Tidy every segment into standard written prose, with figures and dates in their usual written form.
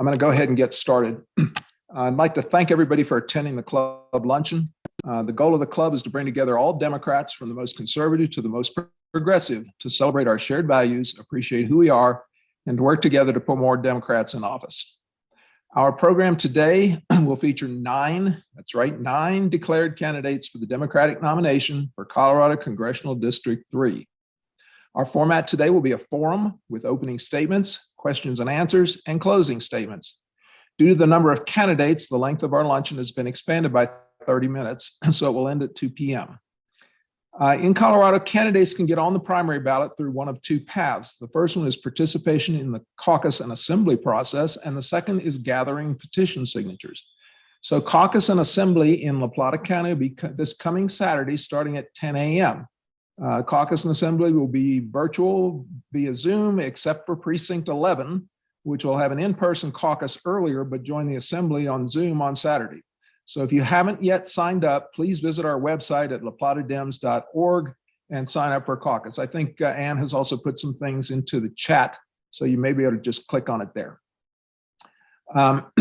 I'm going to go ahead and get started. I'd like to thank everybody for attending the club luncheon. The goal of the club is to bring together all Democrats, from the most conservative to the most progressive, to celebrate our shared values, appreciate who we are, and to work together to put more Democrats in office. Our program today will feature nine declared candidates for the Democratic nomination for Colorado Congressional District 3. Our format today will be a forum with opening statements, questions and answers, and closing statements. Due to the number of candidates, the length of our luncheon has been expanded by 30 minutes, so it will end at 2 p.m. In Colorado, candidates can get on the primary ballot through one of two paths. The first one is participation in the caucus and assembly process, and the second is gathering petition signatures. So caucus and assembly in La Plata County will be this coming Saturday starting at 10 a.m. Caucus and assembly will be virtual via Zoom, except for Precinct 11, which will have an in-person caucus earlier, but join the assembly on Zoom on Saturday. So if you haven't yet signed up, please visit our website at laplatadem's.org and sign up for caucus. I think Ann has also put some things into the chat, so you may be able to just click on it there. Our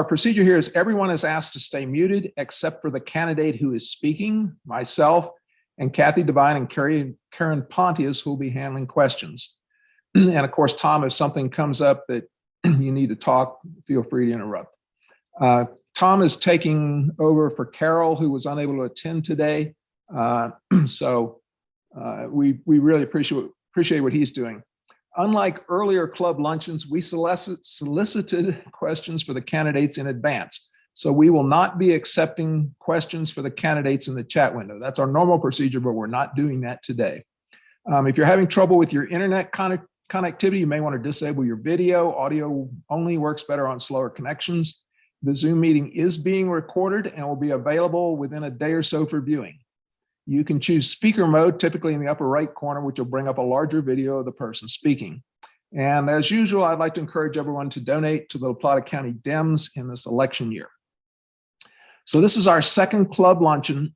procedure here is everyone is asked to stay muted except for the candidate who is speaking, myself, and Kathy Devine and Karen Pontius, who will be handling questions. And of course, Tom, if something comes up that you need to talk, feel free to interrupt. Tom is taking over for Carol, who was unable to attend today. So we really appreciate what he's doing. Unlike earlier club luncheons, we solicited questions for the candidates in advance. So we will not be accepting questions for the candidates in the chat window. That's our normal procedure, but we're not doing that today. If you're having trouble with your internet connectivity, you may want to disable your video. Audio only works better on slower connections. The Zoom meeting is being recorded and will be available within a day or so for viewing. You can choose speaker mode, typically in the upper right corner, which will bring up a larger video of the person speaking. And as usual, I'd like to encourage everyone to donate to the Plata County Dems in this election year. So this is our second club luncheon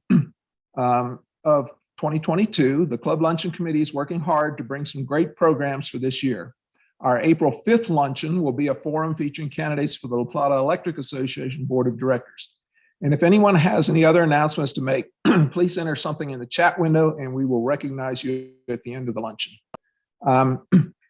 of 2022. The Club Luncheon Committee is working hard to bring some great programs for this year. Our April 5th luncheon will be a forum featuring candidates for the La Plata Electric Association Board of Directors. And if anyone has any other announcements to make, please enter something in the chat window and we will recognize you at the end of the luncheon.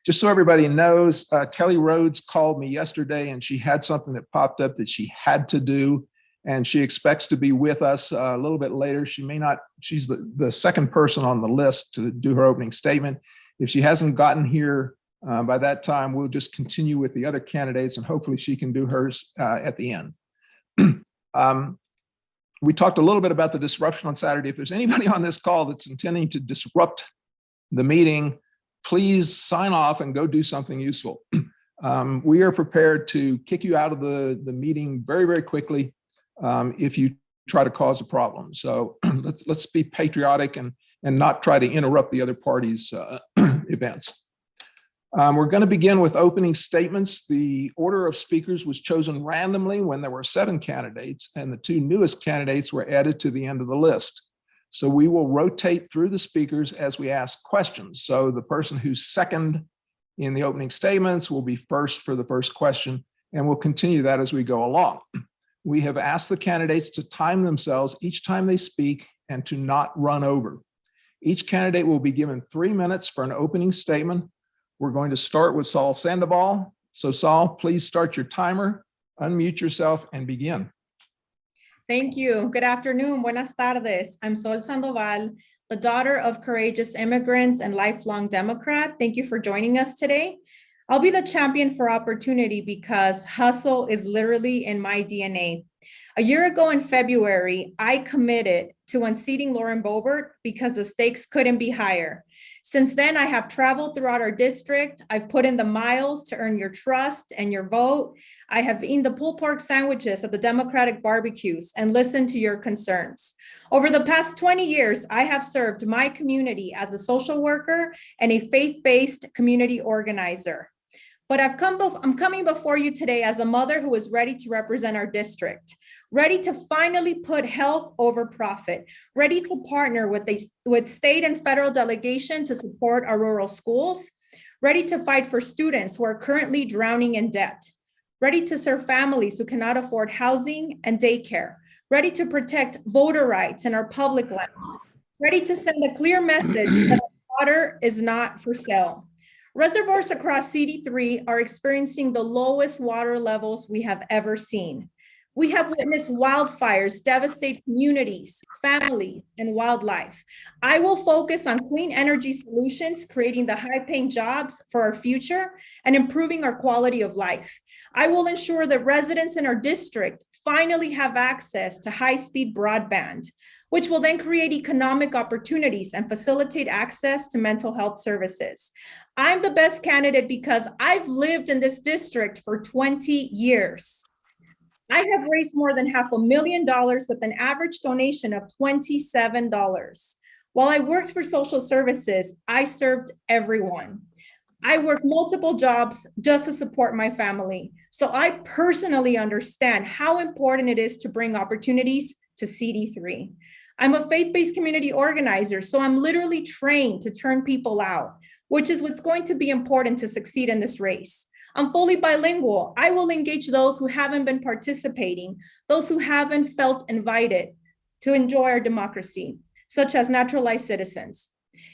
Just so everybody knows, Kelly Rhodes called me yesterday and she had something that popped up that she had to do, and she expects to be with us a little bit later. She may not, she's the second person on the list to do her opening statement. If she hasn't gotten here by that time, we'll just continue with the other candidates and hopefully she can do hers at the end. We talked a little bit about the disruption on Saturday. If there's anybody on this call that's intending to disrupt the meeting, please sign off and go do something useful. We are prepared to kick you out of the meeting very, very quickly if you try to cause a problem. So let's be patriotic and not try to interrupt the other party's events. We're going to begin with opening statements. The order of speakers was chosen randomly when there were 7 candidates, and the 2 newest candidates were added to the end of the list. So we will rotate through the speakers as we ask questions. So the person who's second in the opening statements will be first for the first question, and we'll continue that as we go along. We have asked the candidates to time themselves each time they speak and to not run over. Each candidate will be given 3 minutes for an opening statement. We're going to start with Saul Sandoval. So Saul, please start your timer, unmute yourself and begin. Thank you. Good afternoon. Buenas tardes. I'm Sol Sandoval, the daughter of courageous immigrants and lifelong Democrat. Thank you for joining us today. I'll be the champion for opportunity because hustle is literally in my DNA. A year ago in February, I committed to unseating Lauren Boebert because the stakes couldn't be higher. Since then, I have traveled throughout our district. I've put in the miles to earn your trust and your vote. I have eaten the pulled pork sandwiches at the Democratic barbecues and listened to your concerns. Over the past 20 years, I have served my community as a social worker and a faith-based community organizer. But I'm coming before you today as a mother who is ready to represent our district, ready to finally put health over profit, ready to partner with state and federal delegation to support our rural schools, ready to fight for students who are currently drowning in debt, ready to serve families who cannot afford housing and daycare, ready to protect voter rights in our public lands, ready to send a clear message that water is not for sale. Reservoirs across CD3 are experiencing the lowest water levels we have ever seen. We have witnessed wildfires devastate communities, families, and wildlife. I will focus on clean energy solutions, creating the high-paying jobs for our future, and improving our quality of life. I will ensure that residents in our district finally have access to high-speed broadband, which will then create economic opportunities and facilitate access to mental health services. I'm the best candidate because I've lived in this district for 20 years. I have raised more than $500,000 with an average donation of $27. While I worked for social services, I served everyone. I worked multiple jobs just to support my family. So I personally understand how important it is to bring opportunities to CD3. I'm a faith-based community organizer, so I'm literally trained to turn people out, which is what's going to be important to succeed in this race. I'm fully bilingual. I will engage those who haven't been participating, those who haven't felt invited to enjoy our democracy, such as naturalized citizens.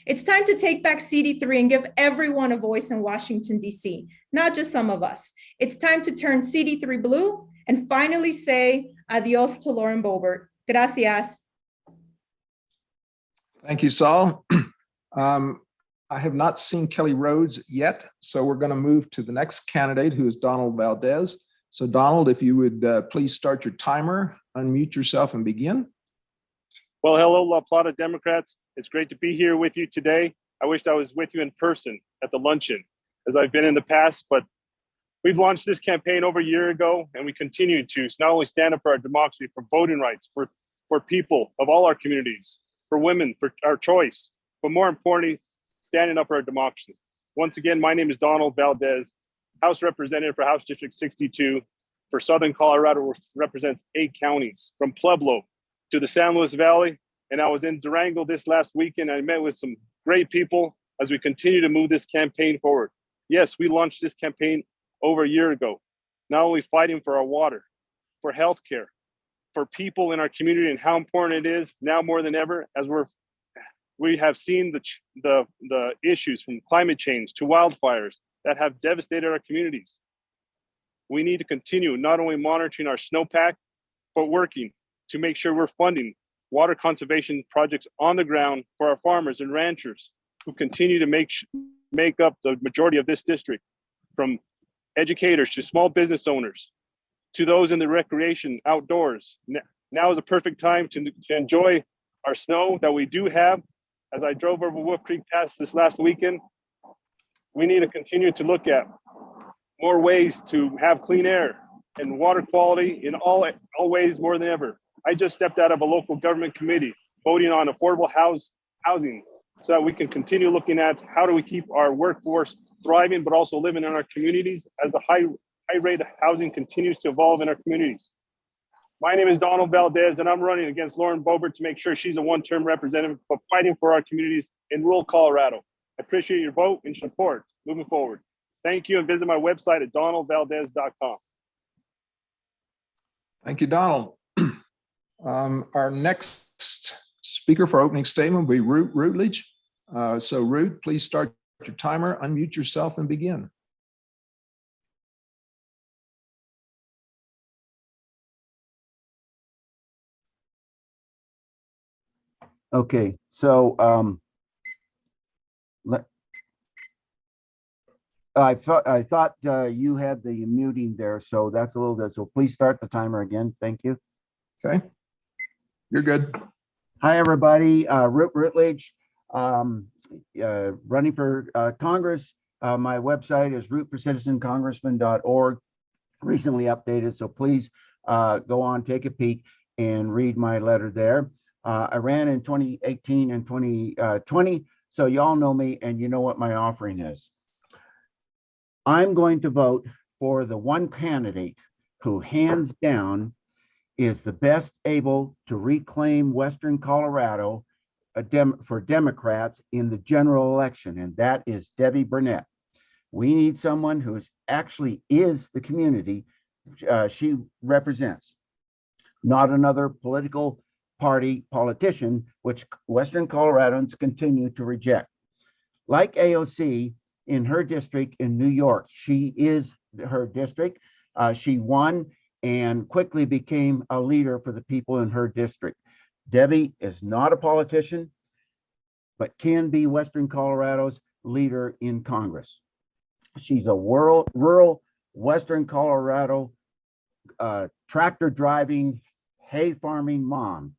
It's time to take back CD3 and give everyone a voice in Washington, D.C., not just some of us. It's time to turn CD3 blue and finally say adios to Lauren Boebert. Gracias. Thank you, Saul. I have not seen Kelly Rhodes yet, so we're going to move to the next candidate, who is Donald Valdez. So Donald, if you would please start your timer, unmute yourself and begin. Well, hello, La Plata Democrats. It's great to be here with you today. I wished I was with you in person at the luncheon, as I've been in the past, but we've launched this campaign over a year ago, and we continue to not only stand up for our democracy, for voting rights, for people of all our communities, for women, for our choice, but more importantly, standing up for our democracy. Once again, my name is Donald Valdez, House Representative for House District 62 for Southern Colorado, which represents 8 counties, from Pueblo to the San Luis Valley. And I was in Durango this last weekend. I met with some great people as we continue to move this campaign forward. Yes, we launched this campaign over a year ago, not only fighting for our water, for healthcare, for people in our community, and how important it is now more than ever, as we have seen the issues from climate change to wildfires that have devastated our communities. We need to continue not only monitoring our snowpack, but working to make sure we're funding water conservation projects on the ground for our farmers and ranchers who continue to make up the majority of this district, from educators to small business owners to those in the recreation outdoors. Now is a perfect time to enjoy our snow that we do have. As I drove over Wolf Creek Pass this last weekend, we need to continue to look at more ways to have clean air and water quality in all ways more than ever. I just stepped out of a local government committee voting on affordable housing so that we can continue looking at how do we keep our workforce thriving, but also living in our communities as the high rate of housing continues to evolve in our communities. My name is Donald Valdez, and I'm running against Lauren Boebert to make sure she's a one-term representative, but fighting for our communities in rural Colorado. I appreciate your vote and support moving forward. Thank you, and visit my website at donaldvaldez.com. Thank you, Donald. Our next speaker for opening statement will be Rupert Leach. So Rupert, please start your timer, unmute yourself and begin. Okay, so I thought you had the muting there, so that's a little bit. So please start the timer again. Thank you. Okay, you're good. Hi, everybody. Rupert Leach, running for Congress. My website is rootforcitizencongressman.org. Recently updated, so please go on, take a peek, and read my letter there. I ran in 2018 and 2020, so y'all know me and you know what my offering is. I'm going to vote for the one candidate who hands down is the best able to reclaim Western Colorado for Democrats in the general election, and that is Debbie Burnett. We need someone who actually is the community she represents, not another political party politician, which Western Coloradans continue to reject. Like AOC in her district in New York, she is her district. She won and quickly became a leader for the people in her district. Debbie is not a politician, but can be Western Colorado's leader in Congress. She's a rural Western Colorado tractor driving, hay farming mom.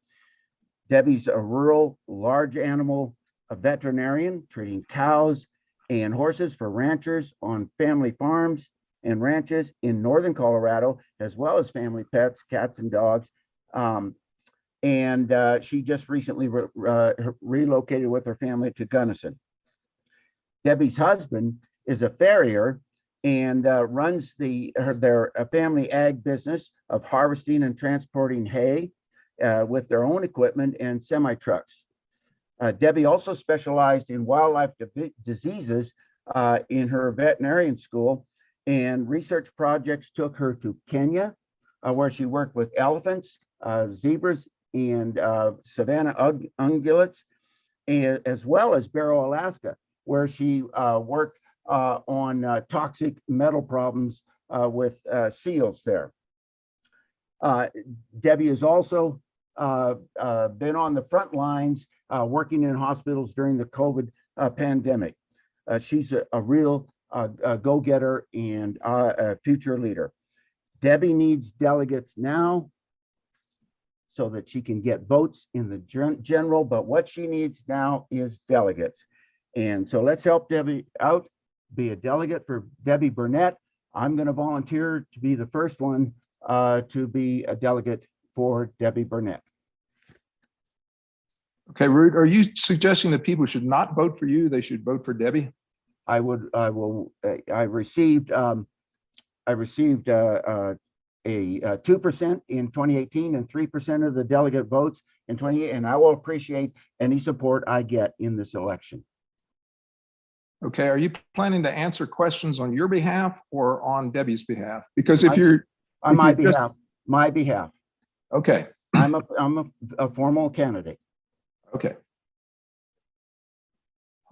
Debbie's a rural, large animal veterinarian, treating cows and horses for ranchers on family farms and ranches in northern Colorado, as well as family pets, cats and dogs. She just recently relocated with her family to Gunnison. Debbie's husband is a farrier and runs their family ag business of harvesting and transporting hay with their own equipment and semi-trucks. Debbie also specialized in wildlife diseases in her veterinarian school, and research projects took her to Kenya, where she worked with elephants, zebras, and savanna ungulates, as well as Barrow, Alaska, where she worked on toxic metal problems with seals there. Debbie has also been on the front lines working in hospitals during the COVID pandemic. She's a real go-getter and a future leader. Debbie needs delegates now so that she can get votes in the general, but what she needs now is delegates. And so let's help Debbie out, be a delegate for Debbie Burnett. I'm going to volunteer to be the first one to be a delegate for Debbie Burnett. Okay, Ruth, are you suggesting that people should not vote for you? They should vote for Debbie? I received 2% in 2018 and 3% of the delegate votes in 2020, and I will appreciate any support I get in this election. Okay, are you planning to answer questions on your behalf or on Debbie's behalf? Because if you're on my behalf. Okay. I'm a formal candidate. Okay.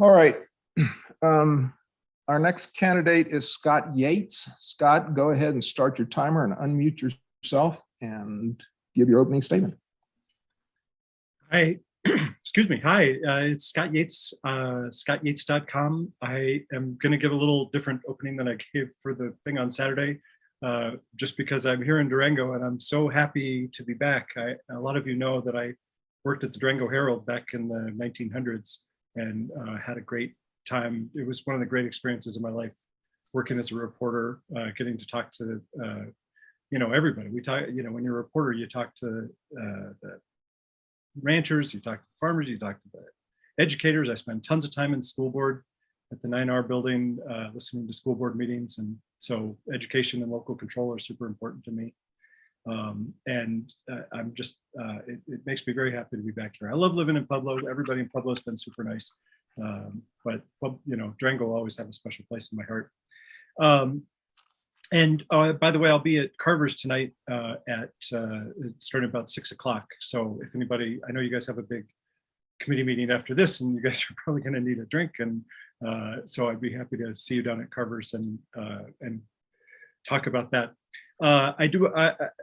All right. Our next candidate is Scott Yates. Scott, go ahead and start your timer and unmute yourself and give your opening statement. Hi, excuse me. Hi, it's Scott Yates, scottyates.com. I am going to give a little different opening than I gave for the thing on Saturday, just because I'm here in Durango and I'm so happy to be back. A lot of you know that I worked at the Durango Herald back in the 1900s and had a great time. It was one of the great experiences of my life, working as a reporter, getting to talk to, everybody. We talk, when you're a reporter, you talk to the ranchers, you talk to the farmers, you talk to the educators. I spent tons of time in school board at the 9R building, listening to school board meetings. And so education and local control are super important to me. I'm just, it makes me very happy to be back here. I love living in Pueblo. Everybody in Pueblo has been super nice. But Durango will always have a special place in my heart. By the way, I'll be at Carver's tonight starting about 6 o'clock. So if anybody, I know you guys have a big committee meeting after this and you guys are probably going to need a drink. And so I'd be happy to see you down at Carver's and talk about that.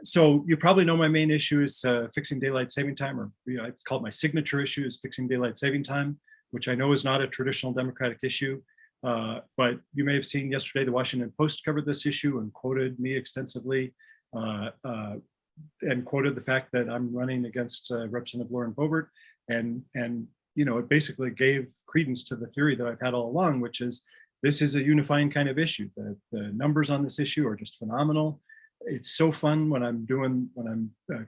So you probably know my main issue is fixing daylight saving time, or I call it my signature issue is fixing daylight saving time, which I know is not a traditional Democratic issue. But you may have seen yesterday, the Washington Post covered this issue and quoted me extensively and quoted the fact that I'm running against Representative Lauren Boebert. And it basically gave credence to the theory that I've had all along, which is this is a unifying kind of issue. The numbers on this issue are just phenomenal. It's so fun when I'm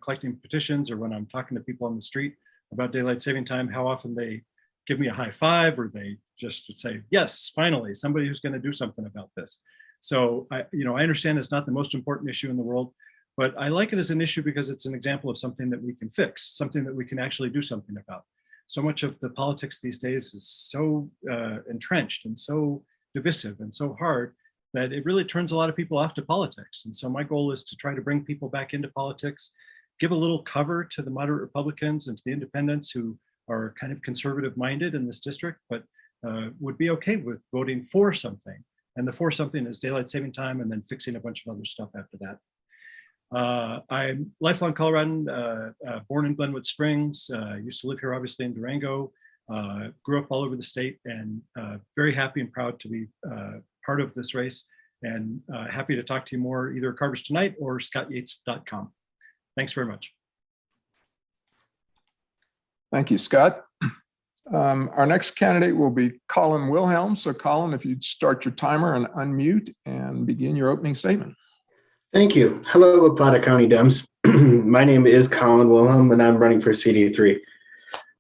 collecting petitions or when I'm talking to people on the street about daylight saving time, how often they give me a high five or they just say, yes, finally, somebody who's going to do something about this. So I understand it's not the most important issue in the world, but I like it as an issue because it's an example of something that we can fix, something that we can actually do something about. So much of the politics these days is so entrenched and so divisive and so hard that it really turns a lot of people off to politics. And so my goal is to try to bring people back into politics, give a little cover to the moderate Republicans and to the independents who are kind of conservative minded in this district, but would be okay with voting for something. And the for something is daylight saving time and then fixing a bunch of other stuff after that. I'm lifelong Coloradan, born in Glenwood Springs, used to live here obviously in Durango, grew up all over the state, and very happy and proud to be part of this race, and happy to talk to you more either at Carver's Tonight or scottyates.com. Thanks very much. Thank you, Scott. Our next candidate will be Colin Wilhelm. So Colin, if you'd start your timer and unmute and begin your opening statement. Thank you. Hello, Plata County Dems. My name is Colin Wilhelm, and I'm running for CD3.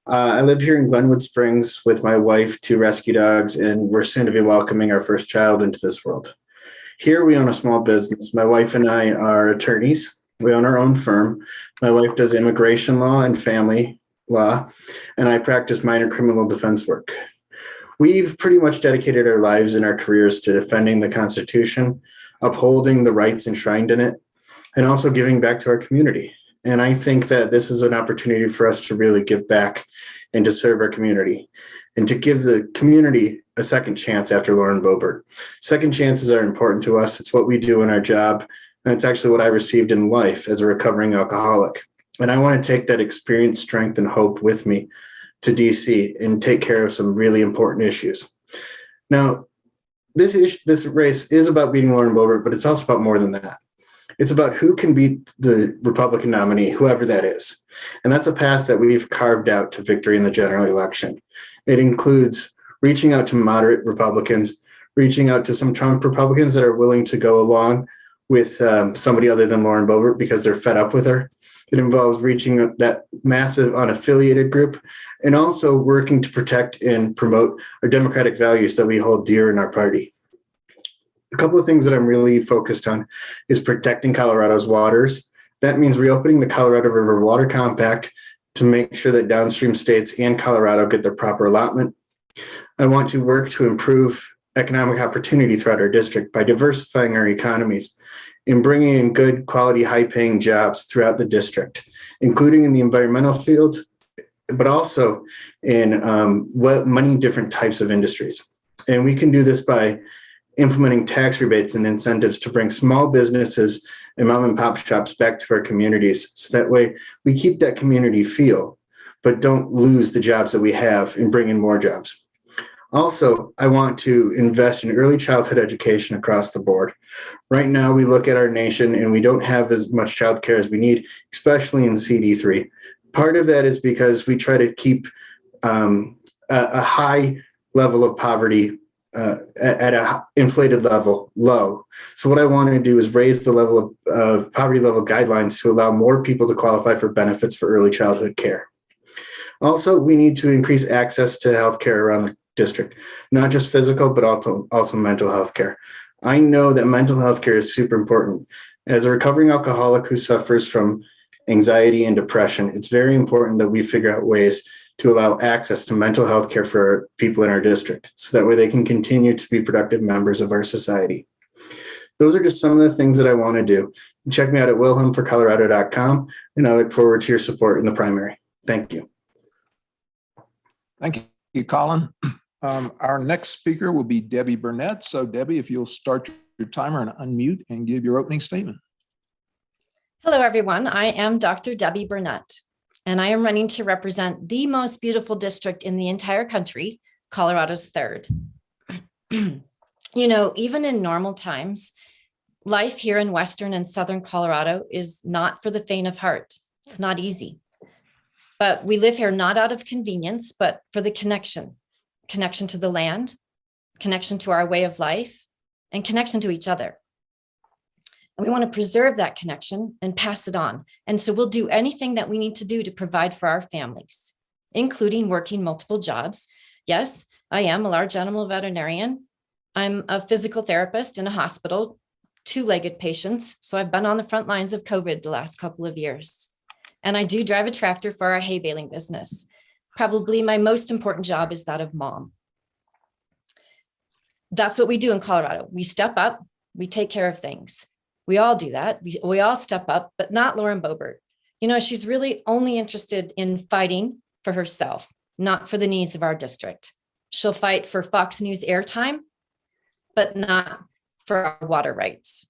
I live here in Glenwood Springs with my wife, 2 rescue dogs, and we're soon to be welcoming our first child into this world. Here we own a small business. My wife and I are attorneys. We own our own firm. My wife does immigration law and family law, and I practice minor criminal defense work. We've pretty much dedicated our lives and our careers to defending the Constitution, upholding the rights enshrined in it, and also giving back to our community. And I think that this is an opportunity for us to really give back and to serve our community and to give the community a second chance after Lauren Boebert. Second chances are important to us. It's what we do in our job. And it's actually what I received in life as a recovering alcoholic. And I want to take that experience, strength, and hope with me to DC and take care of some really important issues. Now, this race is about beating Lauren Boebert, but it's also about more than that. It's about who can beat the Republican nominee, whoever that is. And that's a path that we've carved out to victory in the general election. It includes reaching out to moderate Republicans, reaching out to some Trump Republicans that are willing to go along with somebody other than Lauren Boebert because they're fed up with her. It involves reaching that massive unaffiliated group and also working to protect and promote our democratic values that we hold dear in our party. A couple of things that I'm really focused on is protecting Colorado's waters. That means reopening the Colorado River Water Compact to make sure that downstream states and Colorado get their proper allotment. I want to work to improve economic opportunity throughout our district by diversifying our economies and bringing in good quality, high-paying jobs throughout the district, including in the environmental field, but also in many different types of industries. And we can do this by implementing tax rebates and incentives to bring small businesses and mom and pop shops back to our communities. So that way we keep that community feel, but don't lose the jobs that we have and bring in more jobs. Also, I want to invest in early childhood education across the board. Right now, we look at our nation and we don't have as much childcare as we need, especially in CD3. Part of that is because we try to keep a high level of poverty at an inflated level low. So what I want to do is raise the level of poverty level guidelines to allow more people to qualify for benefits for early childhood care. Also, we need to increase access to healthcare around the district, not just physical, but also mental health care. I know that mental health care is super important. As a recovering alcoholic who suffers from anxiety and depression, it's very important that we figure out ways to allow access to mental health care for people in our district, so that way they can continue to be productive members of our society. Those are just some of the things that I want to do. Check me out at wilhelmforcolorado.com, and I look forward to your support in the primary. Thank you. Thank you, Colin. Our next speaker will be Debbie Burnett. So Debbie, if you'll start your timer and unmute and give your opening statement. Hello, everyone. I am Dr. Debbie Burnett, and I am running to represent the most beautiful district in the entire country, Colorado's 3rd. You know, even in normal times, life here in Western and Southern Colorado is not for the faint of heart. It's not easy. But we live here not out of convenience, but for the connection to the land, connection to our way of life, and connection to each other. And we want to preserve that connection and pass it on. And so we'll do anything that we need to do to provide for our families, including working multiple jobs. Yes, I am a large animal veterinarian. I'm a physical therapist in a hospital, 2-legged patients. So I've been on the front lines of COVID the last couple of years. And I do drive a tractor for our hay baling business. Probably my most important job is that of mom. That's what we do in Colorado. We step up, we take care of things. We all do that. We all step up, but not Lauren Boebert. You know, she's really only interested in fighting for herself, not for the needs of our district. She'll fight for Fox News airtime, but not for our water rights.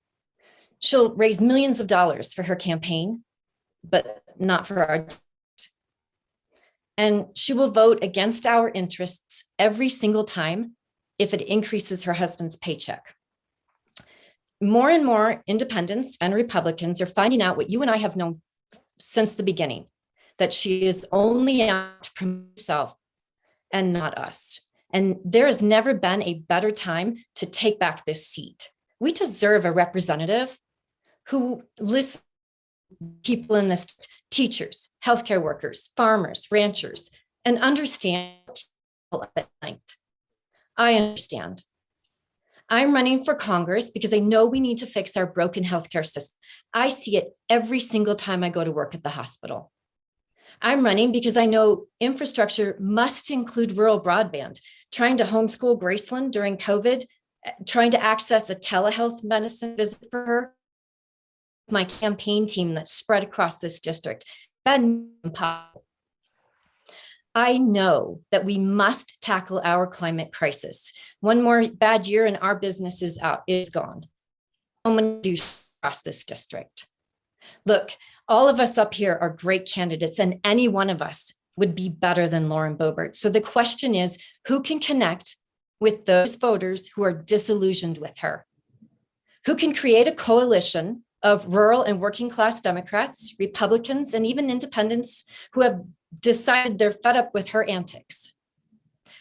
She'll raise millions of dollars for her campaign, but not for our district. And she will vote against our interests every single time if it increases her husband's paycheck. More and more independents and Republicans are finding out what you and I have known since the beginning, that she is only out to promote herself and not us. And there has never been a better time to take back this seat. We deserve a representative who listens to people in this, teachers, healthcare workers, farmers, ranchers, and understand at night. I understand. I'm running for Congress because I know we need to fix our broken healthcare system. I see it every single time I go to work at the hospital. I'm running because I know infrastructure must include rural broadband. Trying to homeschool Graceland during COVID, trying to access a telehealth medicine visit for her, my campaign team that spread across this district, been impossible. I know that we must tackle our climate crisis. One more bad year and our business is gone. I'm going to do across this district. Look, all of us up here are great candidates, and any one of us would be better than Lauren Boebert. So the question is, who can connect with those voters who are disillusioned with her? Who can create a coalition of rural and working class Democrats, Republicans, and even independents who have decided they're fed up with her antics?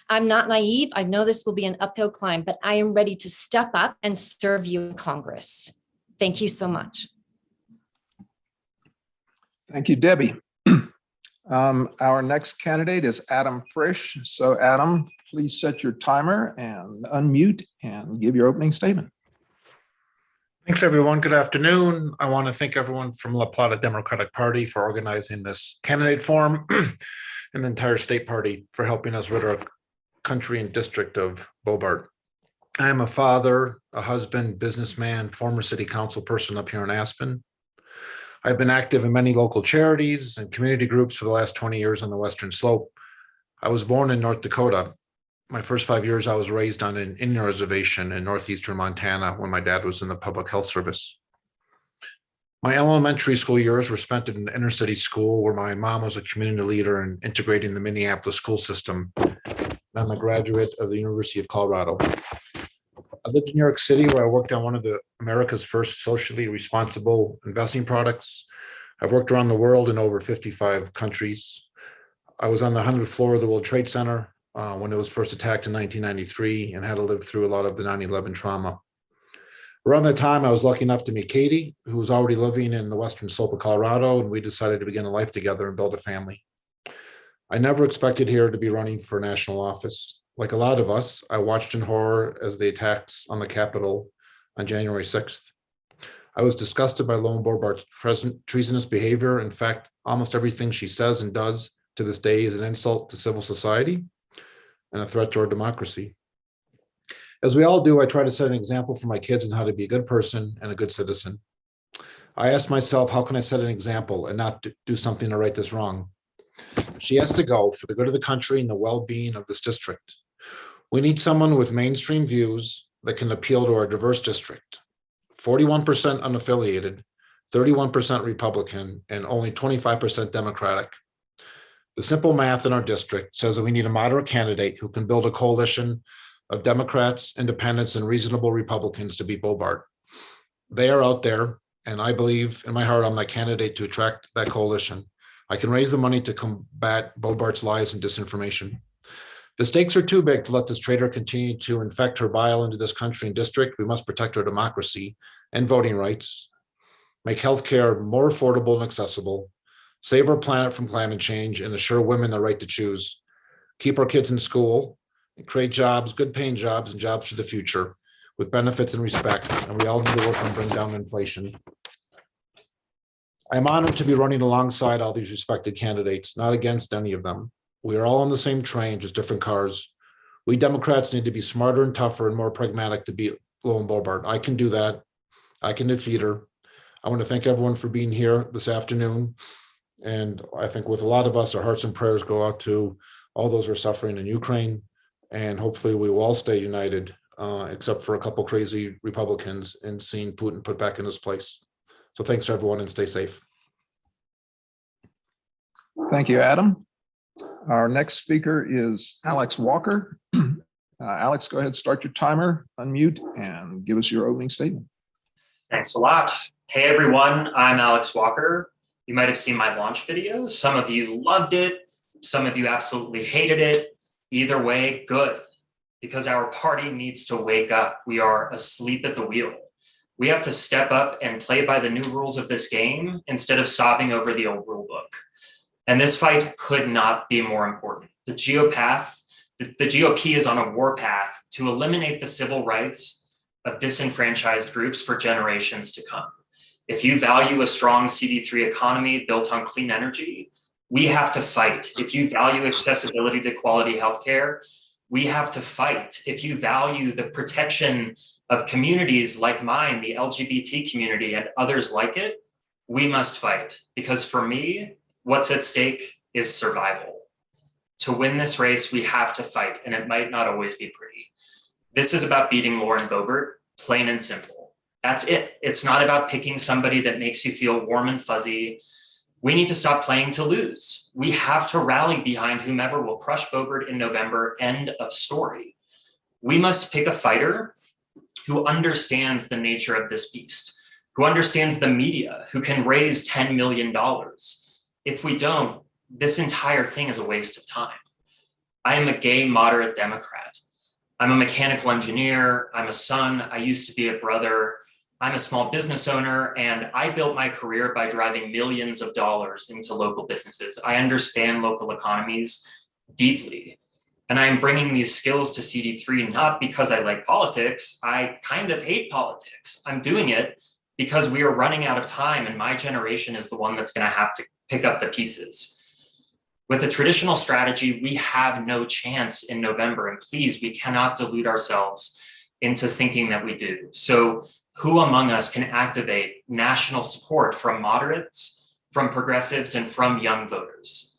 I'm not naive. I know this will be an uphill climb, but I am ready to step up and serve you in Congress. Thank you so much. Thank you, Debbie. Our next candidate is Adam Frisch. So Adam, please set your timer and unmute and give your opening statement. Thanks, everyone. Good afternoon. I want to thank everyone from La Plata Democratic Party for organizing this candidate forum and the entire state party for helping us rid our country and district of Boebert. I am a father, a husband, businessman, former city council person up here in Aspen. I've been active in many local charities and community groups for the last 20 years on the Western Slope. I was born in North Dakota. My first 5 years, I was raised on an Indian reservation in northeastern Montana when my dad was in the public health service. My elementary school years were spent in an inner city school where my mom was a community leader in integrating the Minneapolis school system. I'm a graduate of the University of Colorado. I lived in New York City where I worked on one of America's first socially responsible investing products. I've worked around the world in over 55 countries. I was on the 100th floor of the World Trade Center when it was first attacked in 1993 and had to live through a lot of the 9/11 trauma. Around that time, I was lucky enough to meet Katie, who was already living in the Western Slope of Colorado, and we decided to begin a life together and build a family. I never expected here to be running for national office. Like a lot of us, I watched in horror as the attacks on the Capitol on January 6th. I was disgusted by Lauren Boebert's treasonous behavior. In fact, almost everything she says and does to this day is an insult to civil society and a threat to our democracy. As we all do, I try to set an example for my kids on how to be a good person and a good citizen. I asked myself, how can I set an example and not do something to right this wrong? She has to go for the good of the country and the well-being of this district. We need someone with mainstream views that can appeal to our diverse district. 41% unaffiliated, 31% Republican, and only 25% Democratic. The simple math in our district says that we need a moderate candidate who can build a coalition of Democrats, independents, and reasonable Republicans to beat Boebert. They are out there, and I believe in my heart I'm that candidate to attract that coalition. I can raise the money to combat Boebert's lies and disinformation. The stakes are too big to let this traitor continue to infect her bile into this country and district. We must protect our democracy and voting rights, make healthcare more affordable and accessible, save our planet from climate change, and assure women the right to choose, keep our kids in school, and create jobs, good paying jobs, and jobs for the future with benefits and respect. And we all need to work on bringing down inflation. I'm honored to be running alongside all these respected candidates, not against any of them. We are all on the same train, just different cars. We Democrats need to be smarter and tougher and more pragmatic to beat Lauren Boebert. I can do that. I can defeat her. I want to thank everyone for being here this afternoon. And I think with a lot of us, our hearts and prayers go out to all those who are suffering in Ukraine. And hopefully we will all stay united, except for a couple crazy Republicans, in seeing Putin put back in his place. So thanks to everyone and stay safe. Thank you, Adam. Our next speaker is Alex Walker. Alex, go ahead, start your timer, unmute, and give us your opening statement. Thanks a lot. Hey everyone, I'm Alex Walker. You might have seen my launch video. Some of you loved it. Some of you absolutely hated it. Either way, good. Because our party needs to wake up. We are asleep at the wheel. We have to step up and play by the new rules of this game instead of sobbing over the old rule book. And this fight could not be more important. The GOP is on a warpath to eliminate the civil rights of disenfranchised groups for generations to come. If you value a strong CD3 economy built on clean energy, we have to fight. If you value accessibility to quality healthcare, we have to fight. If you value the protection of communities like mine, the LGBT community and others like it, we must fight. Because for me, what's at stake is survival. To win this race, we have to fight, and it might not always be pretty. This is about beating Lauren Boebert, plain and simple. That's it. It's not about picking somebody that makes you feel warm and fuzzy. We need to stop playing to lose. We have to rally behind whomever will crush Boebert in November, end of story. We must pick a fighter who understands the nature of this beast, who understands the media, who can raise $10 million. If we don't, this entire thing is a waste of time. I am a gay moderate Democrat. I'm a mechanical engineer. I'm a son. I used to be a brother. I'm a small business owner, and I built my career by driving millions of dollars into local businesses. I understand local economies deeply, and I'm bringing these skills to CD3 not because I like politics. I kind of hate politics. I'm doing it because we are running out of time, and my generation is the one that's going to have to pick up the pieces. With a traditional strategy, we have no chance in November, and please, we cannot delude ourselves into thinking that we do. So who among us can activate national support from moderates, from progressives, and from young voters?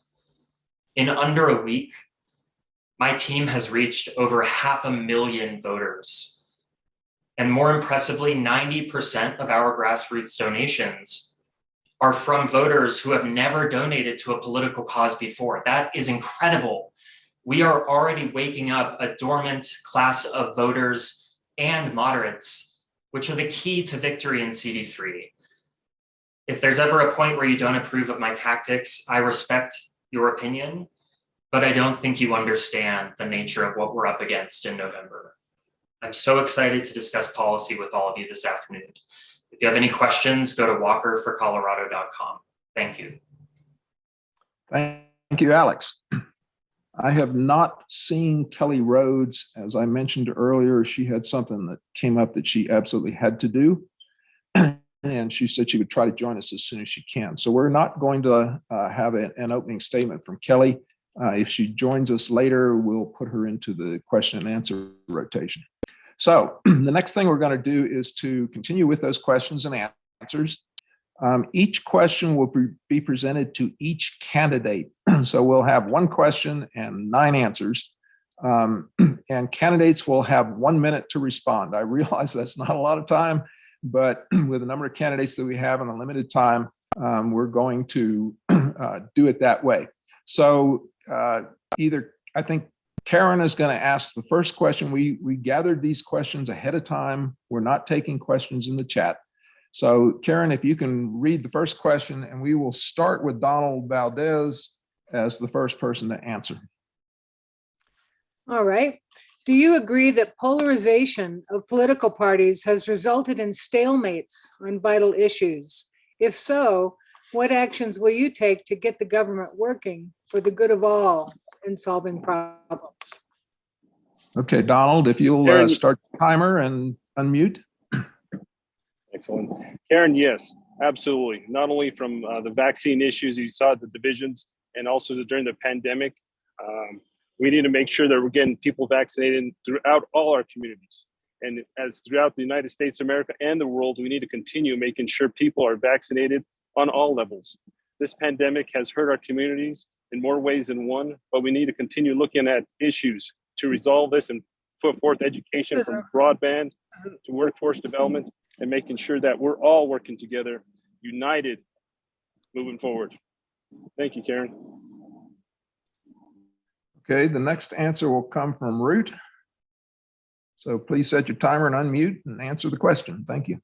In under a week, my team has reached over 500,000 voters. And more impressively, 90% of our grassroots donations are from voters who have never donated to a political cause before. That is incredible. We are already waking up a dormant class of voters and moderates, which are the key to victory in CD3. If there's ever a point where you don't approve of my tactics, I respect your opinion, but I don't think you understand the nature of what we're up against in November. I'm so excited to discuss policy with all of you this afternoon. If you have any questions, go to walkerforcolorado.com. Thank you. Thank you, Alex. I have not seen Kelly Rhodes. As I mentioned earlier, she had something that came up that she absolutely had to do. And she said she would try to join us as soon as she can. So we're not going to have an opening statement from Kelly. If she joins us later, we'll put her into the question and answer rotation. So the next thing we're going to do is to continue with those questions and answers. Each question will be presented to each candidate. So we'll have one question and 9 answers. And candidates will have 1 minute to respond. I realize that's not a lot of time, but with the number of candidates that we have and the limited time, we're going to do it that way. So I think Karen is going to ask the first question. We gathered these questions ahead of time. We're not taking questions in the chat. So Karen, if you can read the first question, and we will start with Donald Valdez as the first person to answer. All right. Do you agree that polarization of political parties has resulted in stalemates on vital issues? If so, what actions will you take to get the government working for the good of all in solving problems? Okay, Donald, if you'll start the timer and unmute. Excellent. Karen, yes, absolutely. Not only from the vaccine issues, you saw the divisions, and also during the pandemic. We need to make sure that we're getting people vaccinated throughout all our communities. And as throughout the United States of America and the world, we need to continue making sure people are vaccinated on all levels. This pandemic has hurt our communities in more ways than one, but we need to continue looking at issues to resolve this and put forth education from broadband to workforce development and making sure that we're all working together, united, moving forward. Thank you, Karen. Okay, the next answer will come from Root. So please set your timer and unmute and answer the question. Thank you.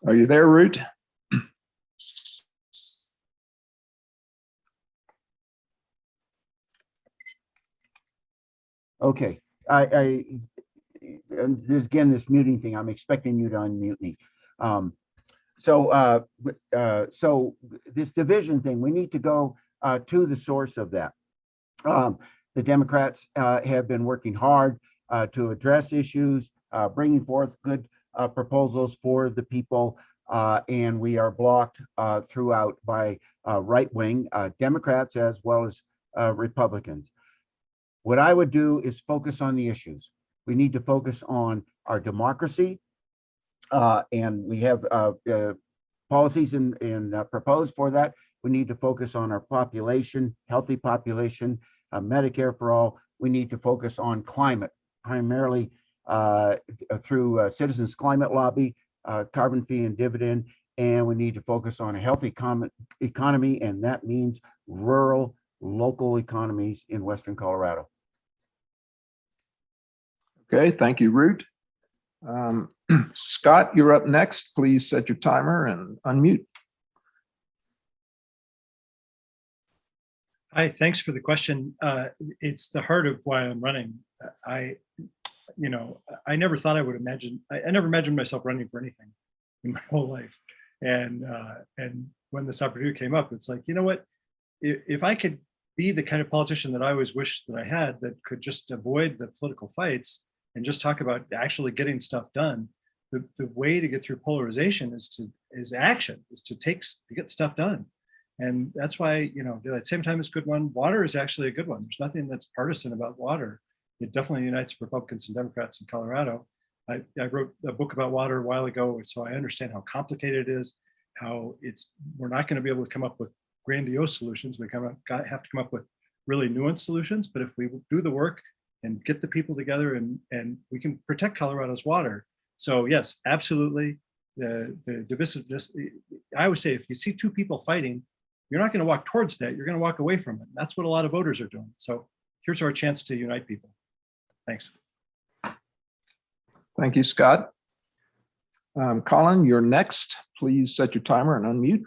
Are you there, Root? Okay, this muting thing, I'm expecting you to unmute me. So this division thing, we need to go to the source of that. The Democrats have been working hard to address issues, bringing forth good proposals for the people, and we are blocked throughout by right-wing Democrats as well as Republicans. What I would do is focus on the issues. We need to focus on our democracy, and we have policies and proposed for that. We need to focus on our population, healthy population, Medicare for all. We need to focus on climate, primarily through Citizens Climate Lobby, carbon fee and dividend, and we need to focus on a healthy economy, and that means rural, local economies in Western Colorado. Okay, thank you, Root. Scott, you're up next. Please set your timer and unmute. Hi, thanks for the question. It's the heart of why I'm running. I never thought I would imagine, I never imagined myself running for anything in my whole life. And when this opportunity came up, it's like, you know what, if I could be the kind of politician that I always wished that I had, that could just avoid the political fights and just talk about actually getting stuff done, the way to get through polarization is to get stuff done. And that's why, at the same time, it's a good one. Water is actually a good one. There's nothing that's partisan about water. It definitely unites Republicans and Democrats in Colorado. I wrote a book about water a while ago, so I understand how complicated it is, how we're not going to be able to come up with grandiose solutions. We have to come up with really nuanced solutions. But if we do the work and get the people together, and we can protect Colorado's water. So yes, absolutely. The divisiveness, I always say, if you see two people fighting, you're not going to walk towards that. You're going to walk away from it. That's what a lot of voters are doing. So here's our chance to unite people. Thanks. Thank you, Scott. Colin, you're next. Please set your timer and unmute.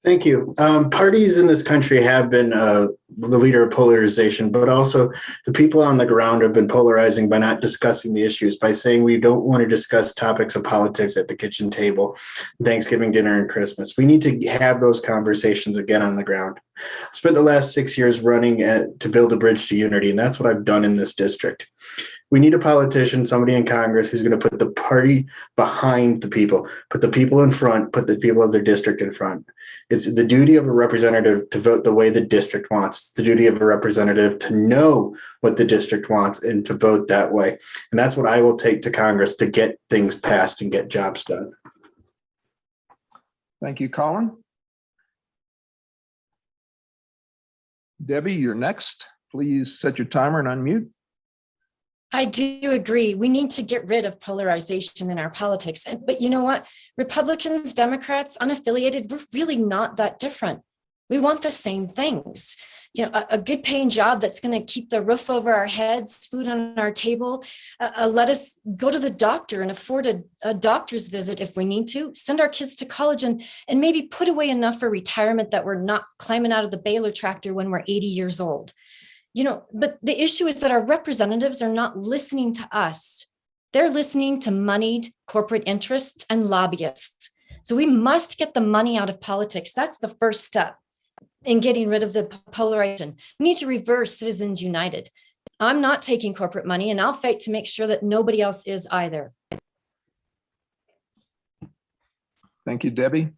Thank you. Parties in this country have been the leader of polarization, but also the people on the ground have been polarizing by not discussing the issues, by saying we don't want to discuss topics of politics at the kitchen table, Thanksgiving dinner and Christmas. We need to have those conversations again on the ground. I spent the last 6 years running to build a bridge to unity, and that's what I've done in this district. We need a politician, somebody in Congress who's going to put the party behind the people, put the people in front, put the people of their district in front. It's the duty of a representative to vote the way the district wants. It's the duty of a representative to know what the district wants and to vote that way. And that's what I will take to Congress to get things passed and get jobs done. Thank you, Colin. Debbie, you're next. Please set your timer and unmute. I do agree. We need to get rid of polarization in our politics. But you know what? Republicans, Democrats, unaffiliated, we're really not that different. We want the same things. A good paying job that's going to keep the roof over our heads, food on our table, let us go to the doctor and afford a doctor's visit if we need to, send our kids to college and maybe put away enough for retirement that we're not climbing out of the Baylor tractor when we're 80 years old. But the issue is that our representatives are not listening to us. They're listening to moneyed corporate interests and lobbyists. So we must get the money out of politics. That's the first step in getting rid of the polarization. We need to reverse Citizens United. I'm not taking corporate money, and I'll fight to make sure that nobody else is either. Thank you, Debbie.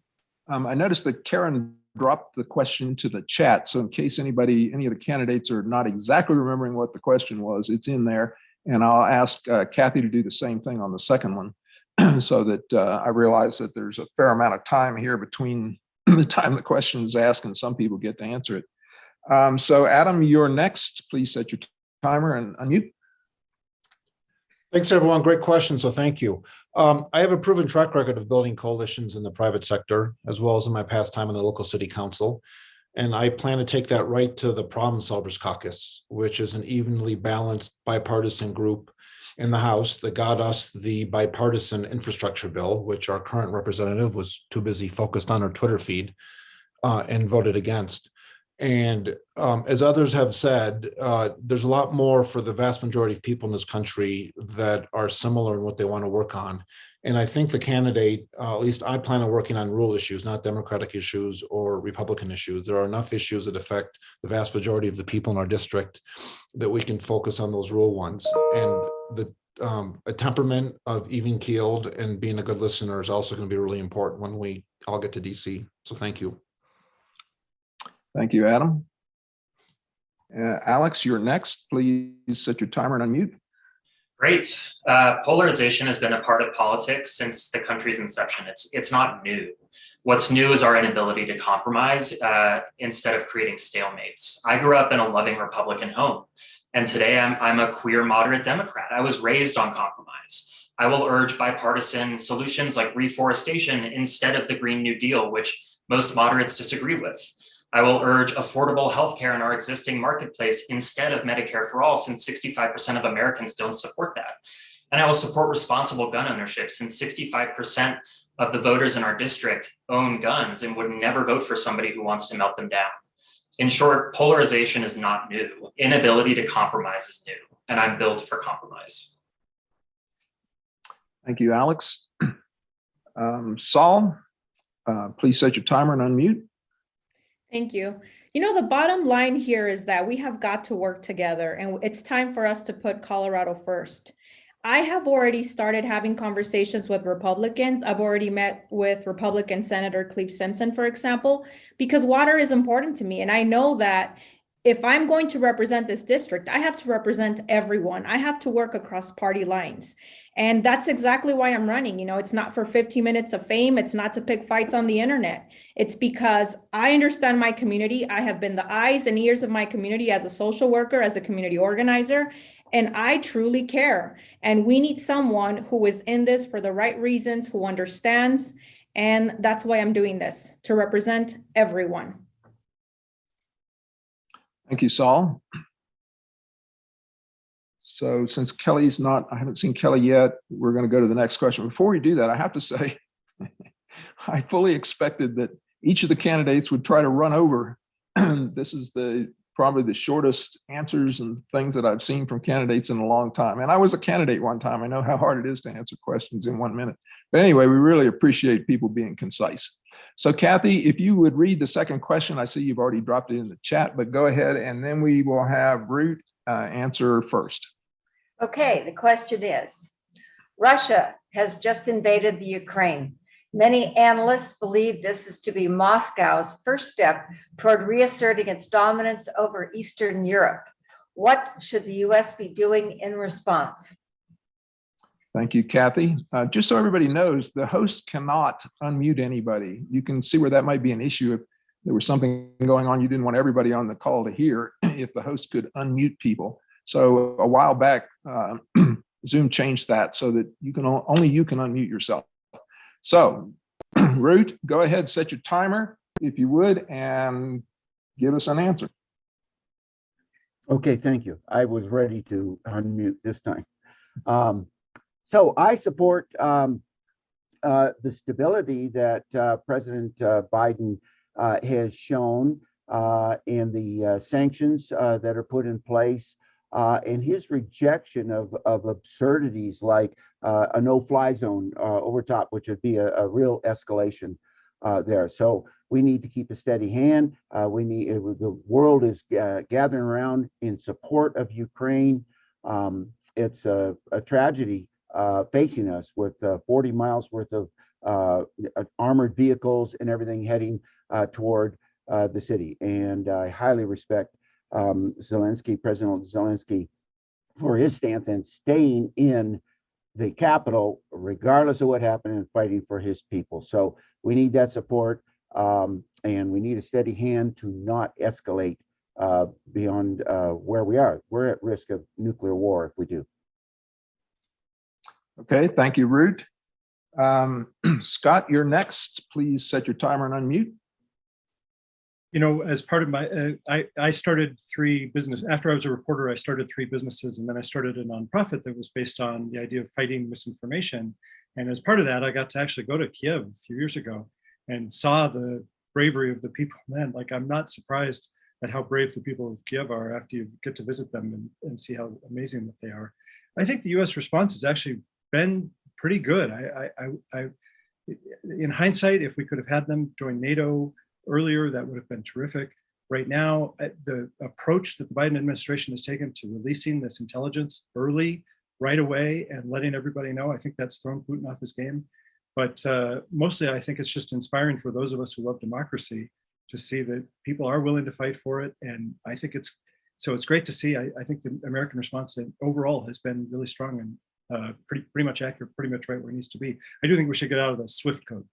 I noticed that Karen dropped the question to the chat. So in case any of the candidates are not exactly remembering what the question was, it's in there. And I'll ask Kathy to do the same thing on the second one so that I realize that there's a fair amount of time here between the time the question is asked and some people get to answer it. So Adam, you're next. Please set your timer and unmute. Thanks, everyone. Great question. So thank you. I have a proven track record of building coalitions in the private sector, as well as in my past time in the local city council. And I plan to take that right to the Problem Solvers Caucus, which is an evenly balanced bipartisan group in the House that got us the bipartisan infrastructure bill, which our current representative was too busy focused on her Twitter feed and voted against. And as others have said, there's a lot more for the vast majority of people in this country that are similar in what they want to work on. And I think the candidate, at least I plan on working on rural issues, not Democratic issues or Republican issues. There are enough issues that affect the vast majority of the people in our district that we can focus on those rural ones. And a temperament of even keeled and being a good listener is also going to be really important when we all get to DC. So thank you. Thank you, Adam. Alex, you're next. Please set your timer and unmute. Great. Polarization has been a part of politics since the country's inception. It's not new. What's new is our inability to compromise instead of creating stalemates. I grew up in a loving Republican home, and today I'm a queer moderate Democrat. I was raised on compromise. I will urge bipartisan solutions like reforestation instead of the Green New Deal, which most moderates disagree with. I will urge affordable healthcare in our existing marketplace instead of Medicare for all, since 65% of Americans don't support that. And I will support responsible gun ownership, since 65% of the voters in our district own guns and would never vote for somebody who wants to melt them down. In short, polarization is not new. Inability to compromise is new, and I'm built for compromise. Thank you, Alex. Saul, please set your timer and unmute. Thank you. You know, the bottom line here is that we have got to work together, and it's time for us to put Colorado first. I have already started having conversations with Republicans. I've already met with Republican Senator Cleve Simpson, for example, because water is important to me. And I know that if I'm going to represent this district, I have to represent everyone. I have to work across party lines. And that's exactly why I'm running. You know, it's not for 15 minutes of fame. It's not to pick fights on the internet. It's because I understand my community. I have been the eyes and ears of my community as a social worker, as a community organizer, and I truly care. And we need someone who is in this for the right reasons, who understands. And that's why I'm doing this, to represent everyone. Thank you, Saul. So since Kelly's not, I haven't seen Kelly yet, we're going to go to the next question. Before we do that, I have to say, I fully expected that each of the candidates would try to run over. This is probably the shortest answers and things that I've seen from candidates in a long time. And I was a candidate one time. I know how hard it is to answer questions in 1 minute. But anyway, we really appreciate people being concise. So Kathy, if you would read the second question, I see you've already dropped it in the chat, but go ahead, and then we will have Ruth answer first. Okay, the question is, Russia has just invaded the Ukraine. Many analysts believe this is to be Moscow's first step toward reasserting its dominance over Eastern Europe. What should the US be doing in response? Thank you, Kathy. Just so everybody knows, the host cannot unmute anybody. You can see where that might be an issue if there was something going on you didn't want everybody on the call to hear, if the host could unmute people. So a while back, Zoom changed that so that only you can unmute yourself. So Ruth, go ahead, set your timer if you would, and give us an answer. Okay, thank you. I was ready to unmute this time. So I support the stability that President Biden has shown in the sanctions that are put in place, and his rejection of absurdities like a no-fly zone over top, which would be a real escalation there. So we need to keep a steady hand. The world is gathering around in support of Ukraine. It's a tragedy facing us with 40 miles worth of armored vehicles and everything heading toward the city. And I highly respect Zelensky, President Zelensky, for his stance and staying in the capital, regardless of what happened, and fighting for his people. So we need that support, and we need a steady hand to not escalate beyond where we are. We're at risk of nuclear war if we do. Okay, thank you, Root. Scott, you're next. Please set your timer and unmute. You know, as part of my, I started 3 businesses. After I was a reporter, I started 3 businesses, and then I started a nonprofit that was based on the idea of fighting misinformation. And as part of that, I got to actually go to Kiev a few years ago and saw the bravery of the people then. Like, I'm not surprised at how brave the people of Kiev are after you get to visit them and see how amazing that they are. I think the U.S. response has actually been pretty good. In hindsight, if we could have had them join NATO earlier, that would have been terrific. Right now, the approach that the Biden administration has taken to releasing this intelligence early, right away, and letting everybody know, I think that's thrown Putin off his game. But mostly, I think it's just inspiring for those of us who love democracy to see that people are willing to fight for it. And I think it's great to see. I think the American response overall has been really strong and pretty much accurate, pretty much right where it needs to be. I do think we should get out of the SWIFT code,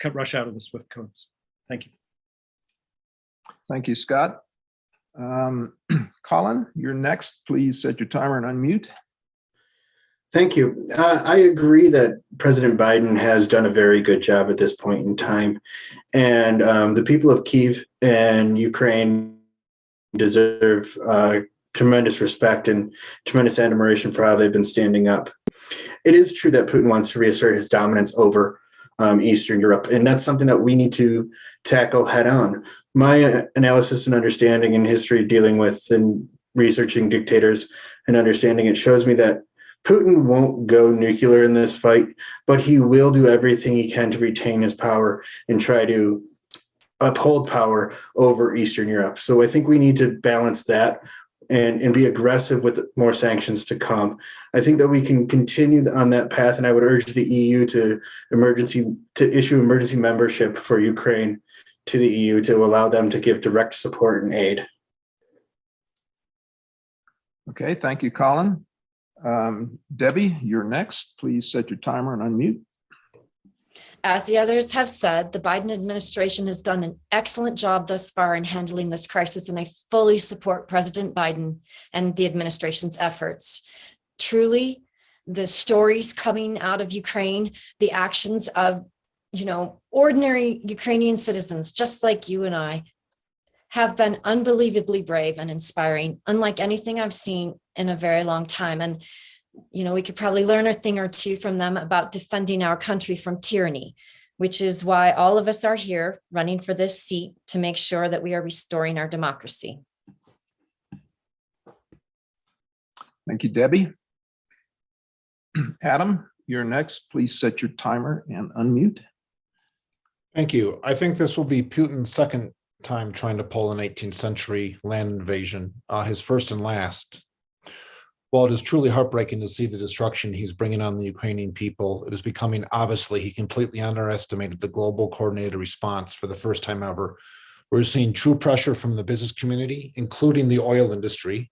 cut Russia out of the SWIFT codes. Thank you. Thank you, Scott. Colin, you're next. Please set your timer and unmute. Thank you. I agree that President Biden has done a very good job at this point in time. And the people of Kyiv and Ukraine deserve tremendous respect and tremendous admiration for how they've been standing up. It is true that Putin wants to reassert his dominance over Eastern Europe, and that's something that we need to tackle head on. My analysis and understanding in history dealing with and researching dictators and understanding it shows me that Putin won't go nuclear in this fight, but he will do everything he can to retain his power and try to uphold power over Eastern Europe. So I think we need to balance that and be aggressive with more sanctions to come. I think that we can continue on that path, and I would urge the EU to issue emergency membership for Ukraine to the EU to allow them to give direct support and aid. Okay, thank you, Colin. Debbie, you're next. Please set your timer and unmute. As the others have said, the Biden administration has done an excellent job thus far in handling this crisis, and I fully support President Biden and the administration's efforts. Truly, the stories coming out of Ukraine, the actions of, ordinary Ukrainian citizens, just like you and I, have been unbelievably brave and inspiring, unlike anything I've seen in a very long time. And we could probably learn a thing or two from them about defending our country from tyranny, which is why all of us are here running for this seat to make sure that we are restoring our democracy. Thank you, Debbie. Adam, you're next. Please set your timer and unmute. Thank you. I think this will be Putin's second time trying to pull an 18th century land invasion, his first and last. While it is truly heartbreaking to see the destruction he's bringing on the Ukrainian people, it is becoming obviously he completely underestimated the global coordinated response for the first time ever. We're seeing true pressure from the business community, including the oil industry,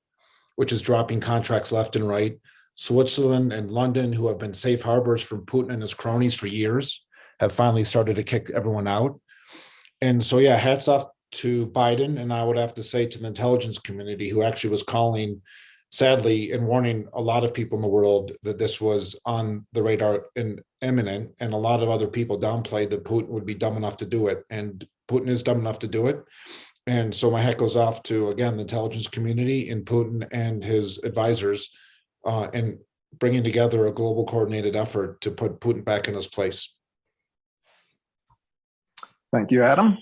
which is dropping contracts left and right. Switzerland and London, who have been safe harbors for Putin and his cronies for years, have finally started to kick everyone out. And so, yeah, hats off to Biden. And I would have to say to the intelligence community, who actually was calling, sadly, and warning a lot of people in the world that this was on the radar and imminent, and a lot of other people downplayed that Putin would be dumb enough to do it. And Putin is dumb enough to do it. And so my hat goes off to, again, the intelligence community and Putin and his advisors and bringing together a global coordinated effort to put Putin back in his place. Thank you, Adam.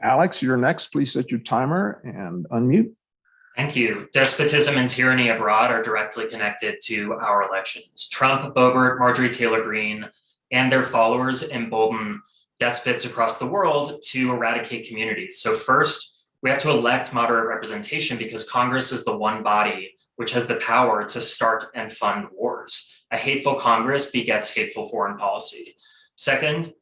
Alex, you're next. Please set your timer and unmute. Thank you. Despotism and tyranny abroad are directly connected to our elections. Trump, Boebert, Marjorie Taylor Greene, and their followers embolden despots across the world to eradicate communities. So first, we have to elect moderate representation because Congress is the one body which has the power to start and fund wars. A hateful Congress begets hateful foreign policy. Second,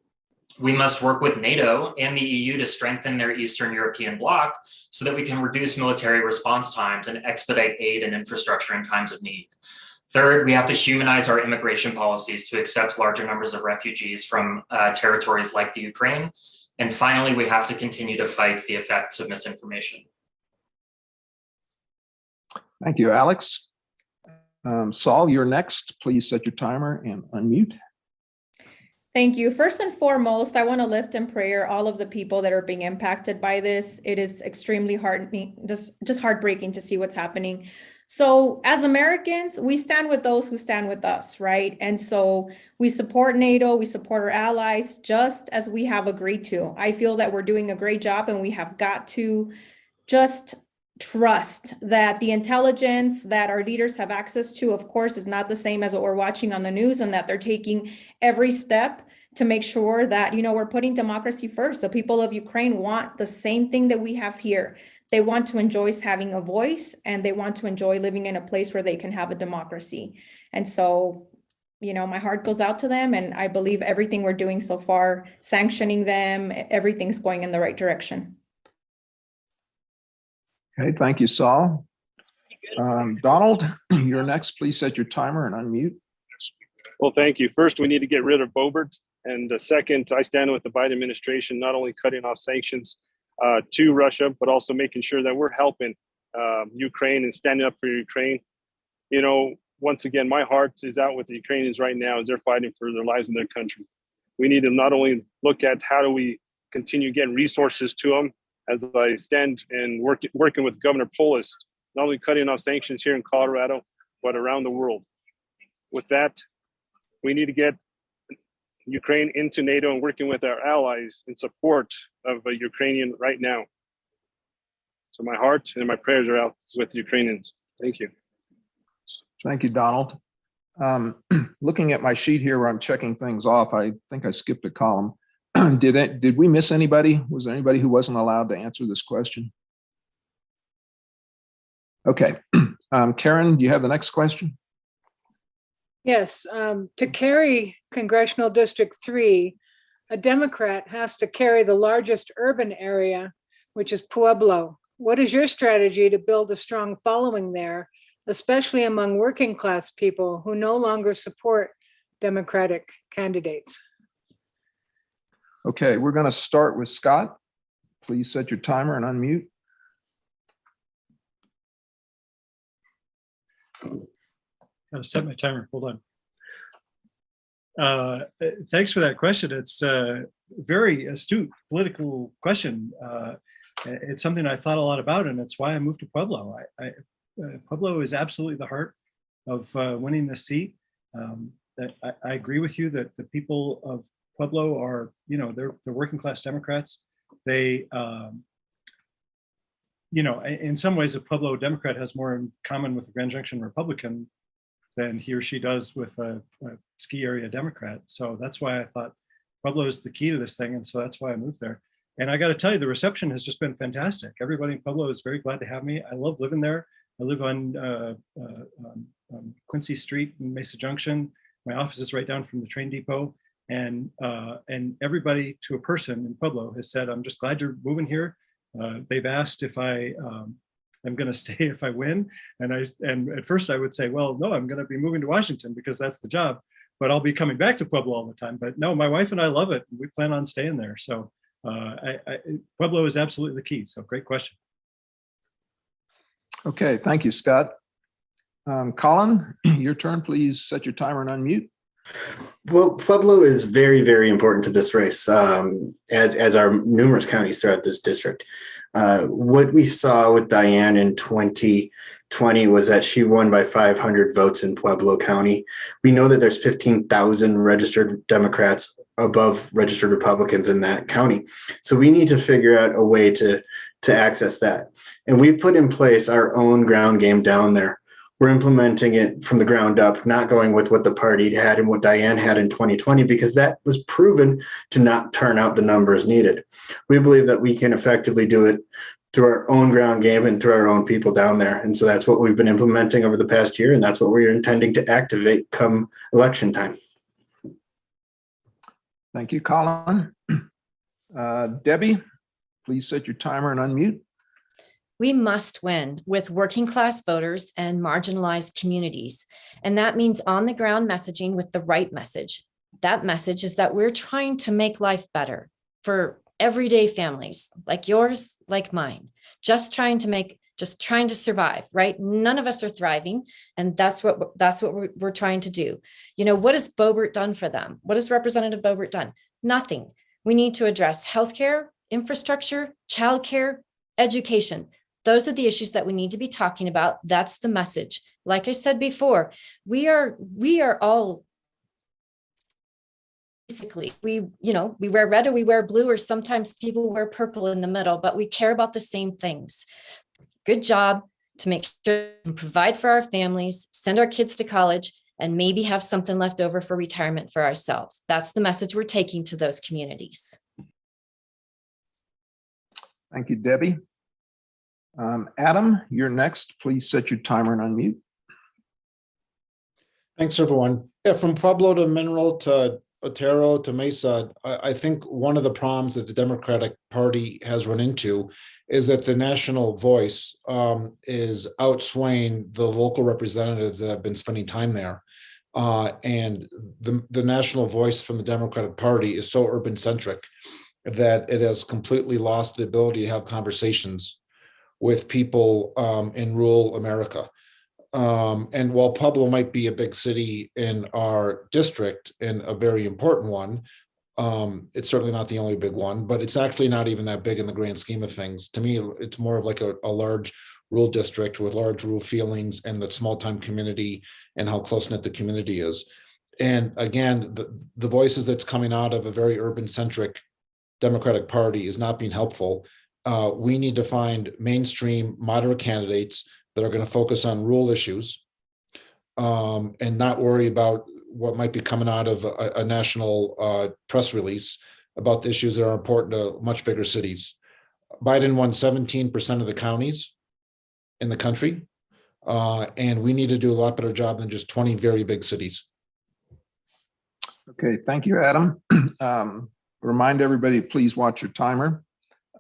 we must work with NATO and the EU to strengthen their Eastern European bloc so that we can reduce military response times and expedite aid and infrastructure in times of need. Third, we have to humanize our immigration policies to accept larger numbers of refugees from territories like the Ukraine. And finally, we have to continue to fight the effects of misinformation. Thank you, Alex. Saul, you're next. Please set your timer and unmute. Thank you. First and foremost, I want to lift in prayer all of the people that are being impacted by this. It is extremely just heartbreaking to see what's happening. So as Americans, we stand with those who stand with us, right? And so we support NATO, we support our allies, just as we have agreed to. I feel that we're doing a great job, and we have got to just trust that the intelligence that our leaders have access to, of course, is not the same as what we're watching on the news, and that they're taking every step to make sure that, we're putting democracy first. The people of Ukraine want the same thing that we have here. They want to enjoy having a voice, and they want to enjoy living in a place where they can have a democracy. And so, my heart goes out to them, and I believe everything we're doing so far, sanctioning them, everything's going in the right direction. Okay, thank you, Saul. Donald, you're next. Please set your timer and unmute. Well, thank you. First, we need to get rid of Bobert. And second, I stand with the Biden administration, not only cutting off sanctions to Russia, but also making sure that we're helping Ukraine and standing up for Ukraine. Once again, my heart is out with the Ukrainians right now as they're fighting for their lives in their country. We need to not only look at how do we continue getting resources to them, as I stand and working with Governor Polis, not only cutting off sanctions here in Colorado, but around the world. With that, we need to get Ukraine into NATO and working with our allies in support of Ukrainian right now. So my heart and my prayers are out with the Ukrainians. Thank you. Thank you, Donald. Looking at my sheet here where I'm checking things off, I think I skipped a column. Did we miss anybody? Was there anybody who wasn't allowed to answer this question? Okay. Karen, do you have the next question? Yes, to carry Congressional District 3, a Democrat has to carry the largest urban area, which is Pueblo. What is your strategy to build a strong following there, especially among working class people who no longer support Democratic candidates? Okay, we're going to start with Scott. Please set your timer and unmute. Gotta set my timer. Hold on. Thanks for that question. It's a very astute political question. It's something I thought a lot about, and it's why I moved to Pueblo. Pueblo is absolutely the heart of winning this seat. I agree with you that the people of Pueblo are, they're working class Democrats. They, in some ways, a Pueblo Democrat has more in common with a Grand Junction Republican than he or she does with a ski area Democrat. So that's why I thought Pueblo is the key to this thing. And so that's why I moved there. And I got to tell you, the reception has just been fantastic. Everybody in Pueblo is very glad to have me. I love living there. I live on Quincy Street in Mesa Junction. My office is right down from the train depot. And everybody to a person in Pueblo has said, I'm just glad you're moving here. They've asked if I am going to stay if I win. And at first I would say, well, no, I'm going to be moving to Washington because that's the job, but I'll be coming back to Pueblo all the time. But no, my wife and I love it. We plan on staying there. So Pueblo is absolutely the key. So great question. Okay, thank you, Scott. Colin, your turn. Please set your timer and unmute. Well, Pueblo is very, very important to this race, as are numerous counties throughout this district. What we saw with Diane in 2020 was that she won by 500 votes in Pueblo County. We know that there's 15,000 registered Democrats above registered Republicans in that county. So we need to figure out a way to access that. And we've put in place our own ground game down there. We're implementing it from the ground up, not going with what the party had and what Diane had in 2020, because that was proven to not turn out the numbers needed. We believe that we can effectively do it through our own ground game and through our own people down there. And so that's what we've been implementing over the past year, and that's what we're intending to activate come election time. Thank you, Colin. Debbie, please set your timer and unmute. We must win with working class voters and marginalized communities. And that means on the ground messaging with the right message. That message is that we're trying to make life better for everyday families like yours, like mine, just trying to survive, right? None of us are thriving. And that's what we're trying to do. You know, what has Boebert done for them? What has Representative Boebert done? Nothing. We need to address healthcare, infrastructure, childcare, education. Those are the issues that we need to be talking about. That's the message. Like I said before, we are all basically, we wear red or we wear blue, or sometimes people wear purple in the middle, but we care about the same things. Good job to make sure we can provide for our families, send our kids to college, and maybe have something left over for retirement for ourselves. That's the message we're taking to those communities. Thank you, Debbie. Adam, you're next. Please set your timer and unmute. Thanks, everyone. Yeah, from Pueblo to Mineral to Otero to Mesa, I think one of the problems that the Democratic Party has run into is that the national voice is outswaying the local representatives that have been spending time there. And the national voice from the Democratic Party is so urban-centric that it has completely lost the ability to have conversations with people in rural America. And while Pueblo might be a big city in our district and a very important one, it's certainly not the only big one, but it's actually not even that big in the grand scheme of things. To me, it's more of like a large rural district with large rural feelings and the small time community and how close-knit the community is. And again, the voices that's coming out of a very urban-centric Democratic Party is not being helpful. We need to find mainstream moderate candidates that are going to focus on rural issues and not worry about what might be coming out of a national press release about the issues that are important to much bigger cities. Biden won 17% of the counties in the country, and we need to do a lot better job than just 20 very big cities. Okay, thank you, Adam. Remind everybody, please watch your timer.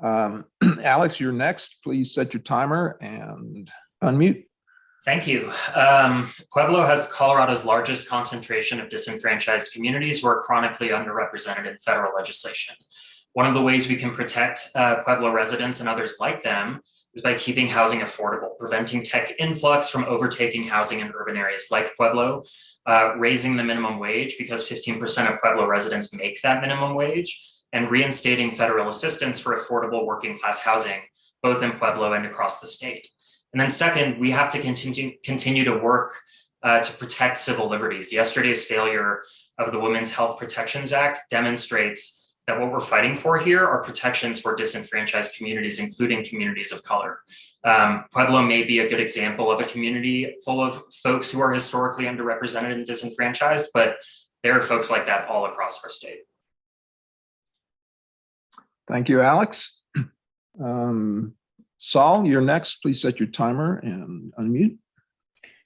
Alex, you're next. Please set your timer and unmute. Thank you. Pueblo has Colorado's largest concentration of disenfranchised communities who are chronically underrepresented in federal legislation. One of the ways we can protect Pueblo residents and others like them is by keeping housing affordable, preventing tech influx from overtaking housing in urban areas like Pueblo, raising the minimum wage because 15% of Pueblo residents make that minimum wage, and reinstating federal assistance for affordable working class housing, both in Pueblo and across the state. And then second, we have to continue to work to protect civil liberties. Yesterday's failure of the Women's Health Protections Act demonstrates that what we're fighting for here are protections for disenfranchised communities, including communities of color. Pueblo may be a good example of a community full of folks who are historically underrepresented and disenfranchised, but there are folks like that all across our state. Thank you, Alex. Saul, you're next. Please set your timer and unmute.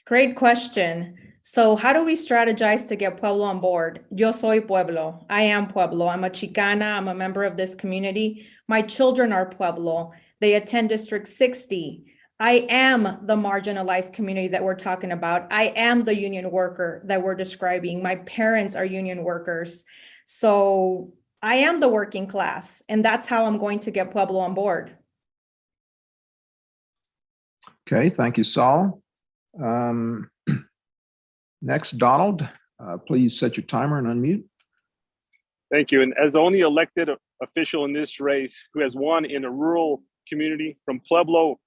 Great question. So how do we strategize to get Pueblo on board? Yo soy Pueblo. I am Pueblo. I'm a Chicana. I'm a member of this community. My children are Pueblo. They attend District 60. I am the marginalized community that we're talking about. I am the union worker that we're describing. My parents are union workers. So I am the working class, and that's how I'm going to get Pueblo on board. Okay, thank you, Saul. Next, Donald, please set your timer and unmute. Thank you. And as the only elected official in this race who has won in a rural community from Pueblo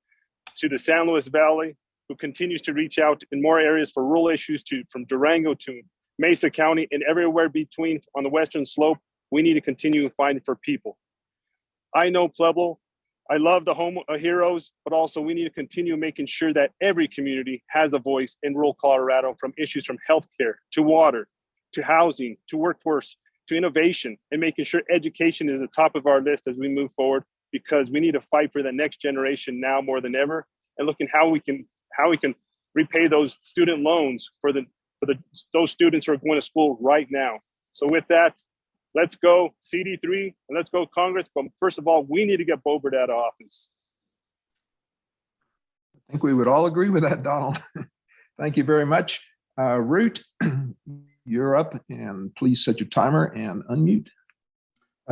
to the San Luis Valley, who continues to reach out in more areas for rural issues from Durango to Mesa County and everywhere between on the western slope, we need to continue fighting for people. I know Pueblo. I love the home heroes, but also we need to continue making sure that every community has a voice in rural Colorado, from issues from healthcare to water, to housing, to workforce, to innovation, and making sure education is at the top of our list as we move forward. because we need to fight for the next generation now more than ever, and looking how we can repay those student loans for those students who are going to school right now. So with that, let's go CD3 and let's go Congress. But first of all, we need to get Bobert out of office. I think we would all agree with that, Donald. Thank you very much. Root, you're up, and please set your timer and unmute.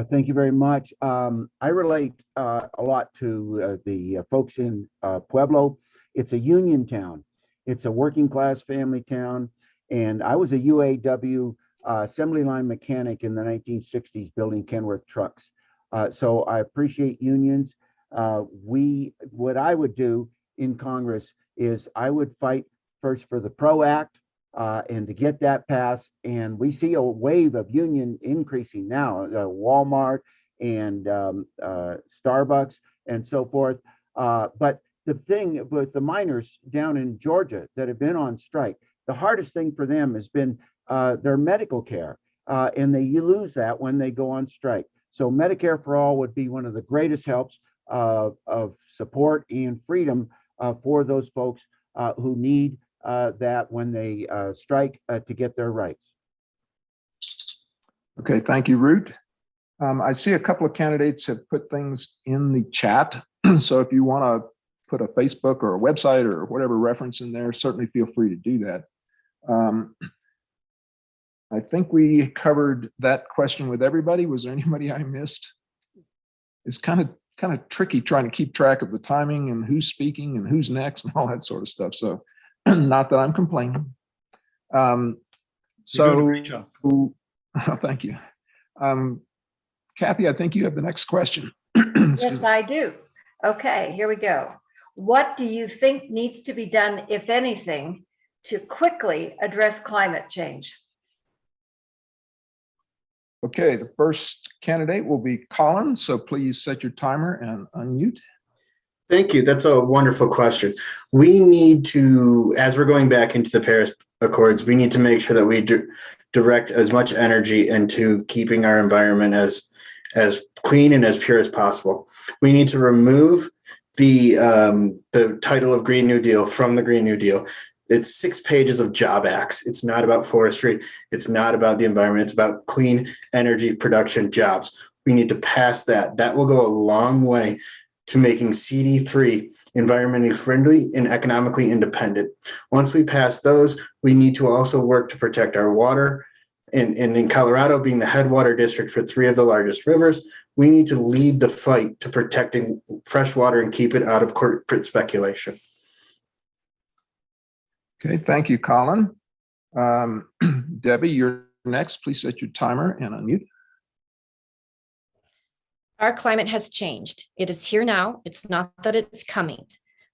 Thank you very much. I relate a lot to the folks in Pueblo. It's a union town. It's a working class family town. And I was a UAW assembly line mechanic in the 1960s building Kenworth trucks. So I appreciate unions. What I would do in Congress is I would fight first for the PRO Act and to get that passed. And we see a wave of union increasing now, Walmart and Starbucks and so forth. But the thing with the miners down in Georgia that have been on strike, the hardest thing for them has been their medical care. And you lose that when they go on strike. So Medicare for all would be one of the greatest helps of support and freedom for those folks who need that when they strike to get their rights. Okay, thank you, Root. I see a couple of candidates have put things in the chat. So if you want to put a Facebook or a website or whatever reference in there, certainly feel free to do that. I think we covered that question with everybody. Was there anybody I missed? It's kind of tricky trying to keep track of the timing and who's speaking and who's next and all that sort of stuff. So not that I'm complaining. Great job. Thank you. Kathy, I think you have the next question. Yes, I do. Okay, here we go. What do you think needs to be done, if anything, to quickly address climate change? Okay, the first candidate will be Colin. So please set your timer and unmute. Thank you. That's a wonderful question. We need to, as we're going back into the Paris Accords, we need to make sure that we direct as much energy into keeping our environment as clean and as pure as possible. We need to remove the title of Green New Deal from the Green New Deal. It's 6 pages of job acts. It's not about forestry. It's not about the environment. It's about clean energy production jobs. We need to pass that. That will go a long way to making CD3 environmentally friendly and economically independent. Once we pass those, we need to also work to protect our water. And in Colorado, being the headwater district for 3 of the largest rivers, we need to lead the fight to protecting fresh water and keep it out of corporate speculation. Okay, thank you, Colin. Debbie, you're next. Please set your timer and unmute. Our climate has changed. It is here now. It's not that it's coming.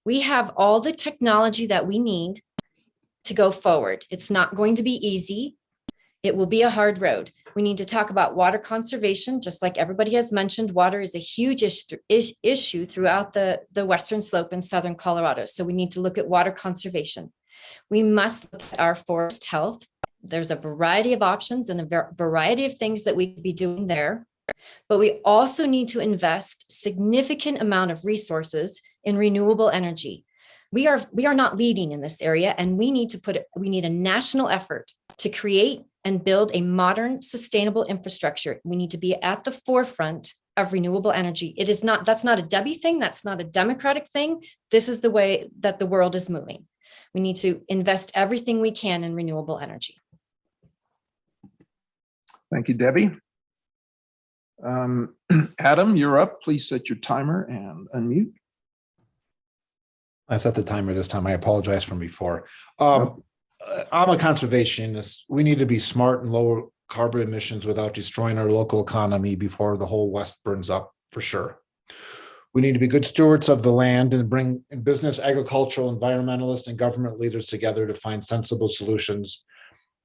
We have all the technology that we need to go forward. It's not going to be easy. It will be a hard road. We need to talk about water conservation. Just like everybody has mentioned, water is a huge issue throughout the western slope in southern Colorado. So we need to look at water conservation. We must look at our forest health. There's a variety of options and a variety of things that we could be doing there. But we also need to invest significant amount of resources in renewable energy. We are not leading in this area, and we need a national effort to create and build a modern, sustainable infrastructure. We need to be at the forefront of renewable energy. That's not a Debbie thing. That's not a Democratic thing. This is the way that the world is moving. We need to invest everything we can in renewable energy. Thank you, Debbie. Adam, you're up. Please set your timer and unmute. I set the timer this time. I apologize from before. I'm a conservationist. We need to be smart and lower carbon emissions without destroying our local economy before the whole West burns up, for sure. We need to be good stewards of the land and bring business, agricultural, environmentalists, and government leaders together to find sensible solutions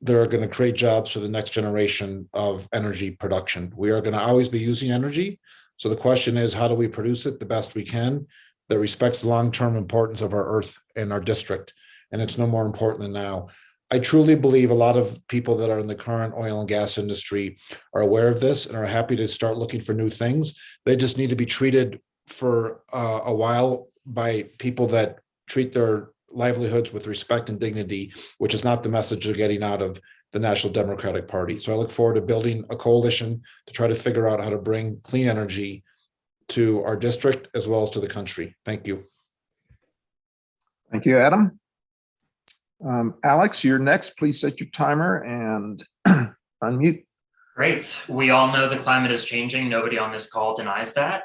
that are going to create jobs for the next generation of energy production. We are going to always be using energy. So the question is, how do we produce it the best we can that respects the long-term importance of our earth and our district? And it's no more important than now. I truly believe a lot of people that are in the current oil and gas industry are aware of this and are happy to start looking for new things. They just need to be treated for a while by people that treat their livelihoods with respect and dignity, which is not the message they're getting out of the National Democratic Party. So I look forward to building a coalition to try to figure out how to bring clean energy to our district as well as to the country. Thank you. Thank you, Adam. Alex, you're next. Please set your timer and unmute. Great. We all know the climate is changing. Nobody on this call denies that.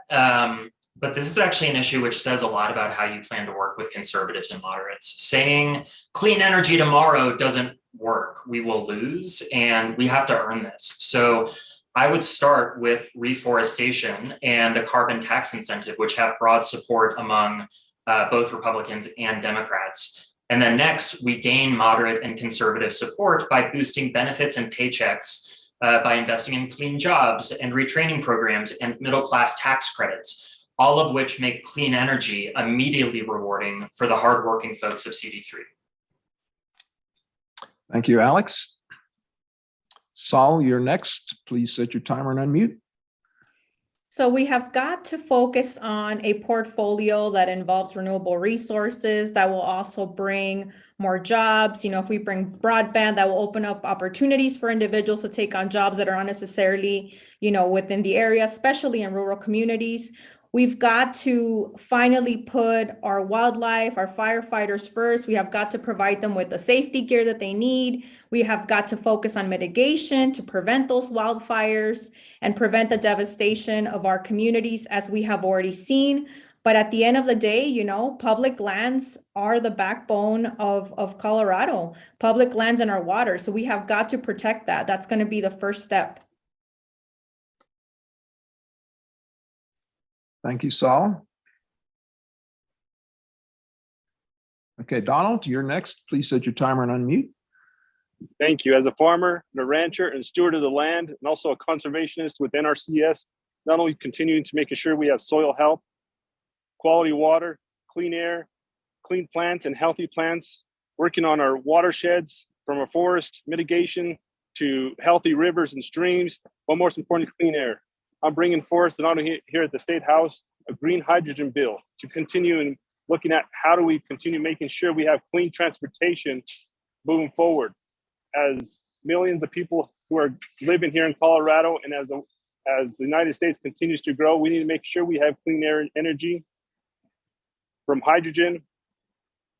But this is actually an issue which says a lot about how you plan to work with conservatives and moderates. Saying clean energy tomorrow doesn't work. We will lose, and we have to earn this. So I would start with reforestation and a carbon tax incentive, which have broad support among both Republicans and Democrats. And then next, we gain moderate and conservative support by boosting benefits and paychecks, by investing in clean jobs and retraining programs and middle-class tax credits, all of which make clean energy immediately rewarding for the hardworking folks of CD3. Thank you, Alex. Saul, you're next. Please set your timer and unmute. So we have got to focus on a portfolio that involves renewable resources that will also bring more jobs. You know, if we bring broadband, that will open up opportunities for individuals to take on jobs that are unnecessarily, you know, within the area, especially in rural communities. We've got to finally put our wildlife, our firefighters first. We have got to provide them with the safety gear that they need. We have got to focus on mitigation to prevent those wildfires and prevent the devastation of our communities, as we have already seen. But at the end of the day, you know, public lands are the backbone of Colorado, public lands and our water. So we have got to protect that. That's going to be the first step. Thank you, Saul. Okay, Donald, you're next. Please set your timer and unmute. Thank you. As a farmer and a rancher and steward of the land, and also a conservationist with NRCS, not only continuing to making sure we have soil health, quality water, clean air, clean plants, and healthy plants, working on our watersheds from a forest mitigation to healthy rivers and streams, but most importantly, clean air. I'm bringing forth, not only here at the State House, a green hydrogen bill to continue and looking at how do we continue making sure we have clean transportation moving forward. As millions of people who are living here in Colorado, and as the United States continues to grow, we need to make sure we have clean air and energy, from hydrogen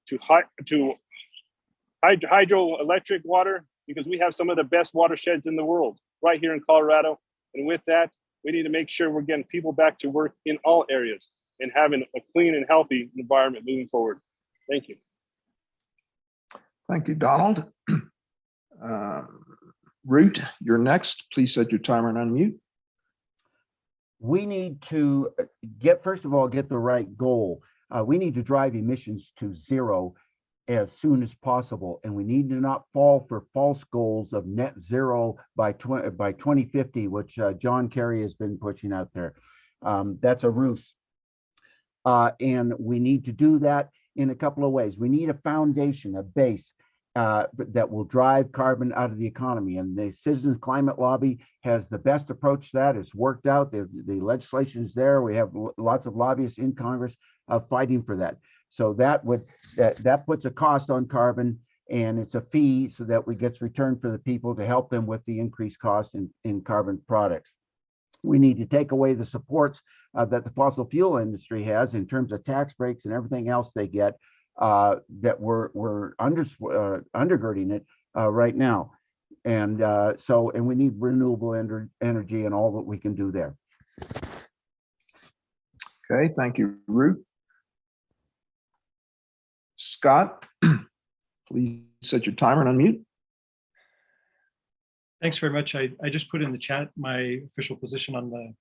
to hydroelectric water, because we have some of the best watersheds in the world right here in Colorado. And with that, we need to make sure we're getting people back to work in all areas and having a clean and healthy environment moving forward. Thank you. Thank you, Donald. Root, you're next. Please set your timer and unmute. We need to first of all, get the right goal. We need to drive emissions to zero as soon as possible, and we need to not fall for false goals of net zero by 2050, which John Kerry has been pushing out there. That's a ruse, and we need to do that in a couple of ways. We need a foundation, a base that will drive carbon out of the economy, and the Citizens Climate Lobby has the best approach to that. It's worked out. The legislation is there. We have lots of lobbyists in Congress fighting for that. So that puts a cost on carbon, and it's a fee so that it gets returned for the people to help them with the increased cost in carbon products. We need to take away the supports that the fossil fuel industry has in terms of tax breaks and everything else they get that we're undergirding it right now. And and we need renewable energy and all that we can do there. Okay, thank you, Root. Scott, please set your timer and unmute. Thanks very much. I just put in the chat my official position on the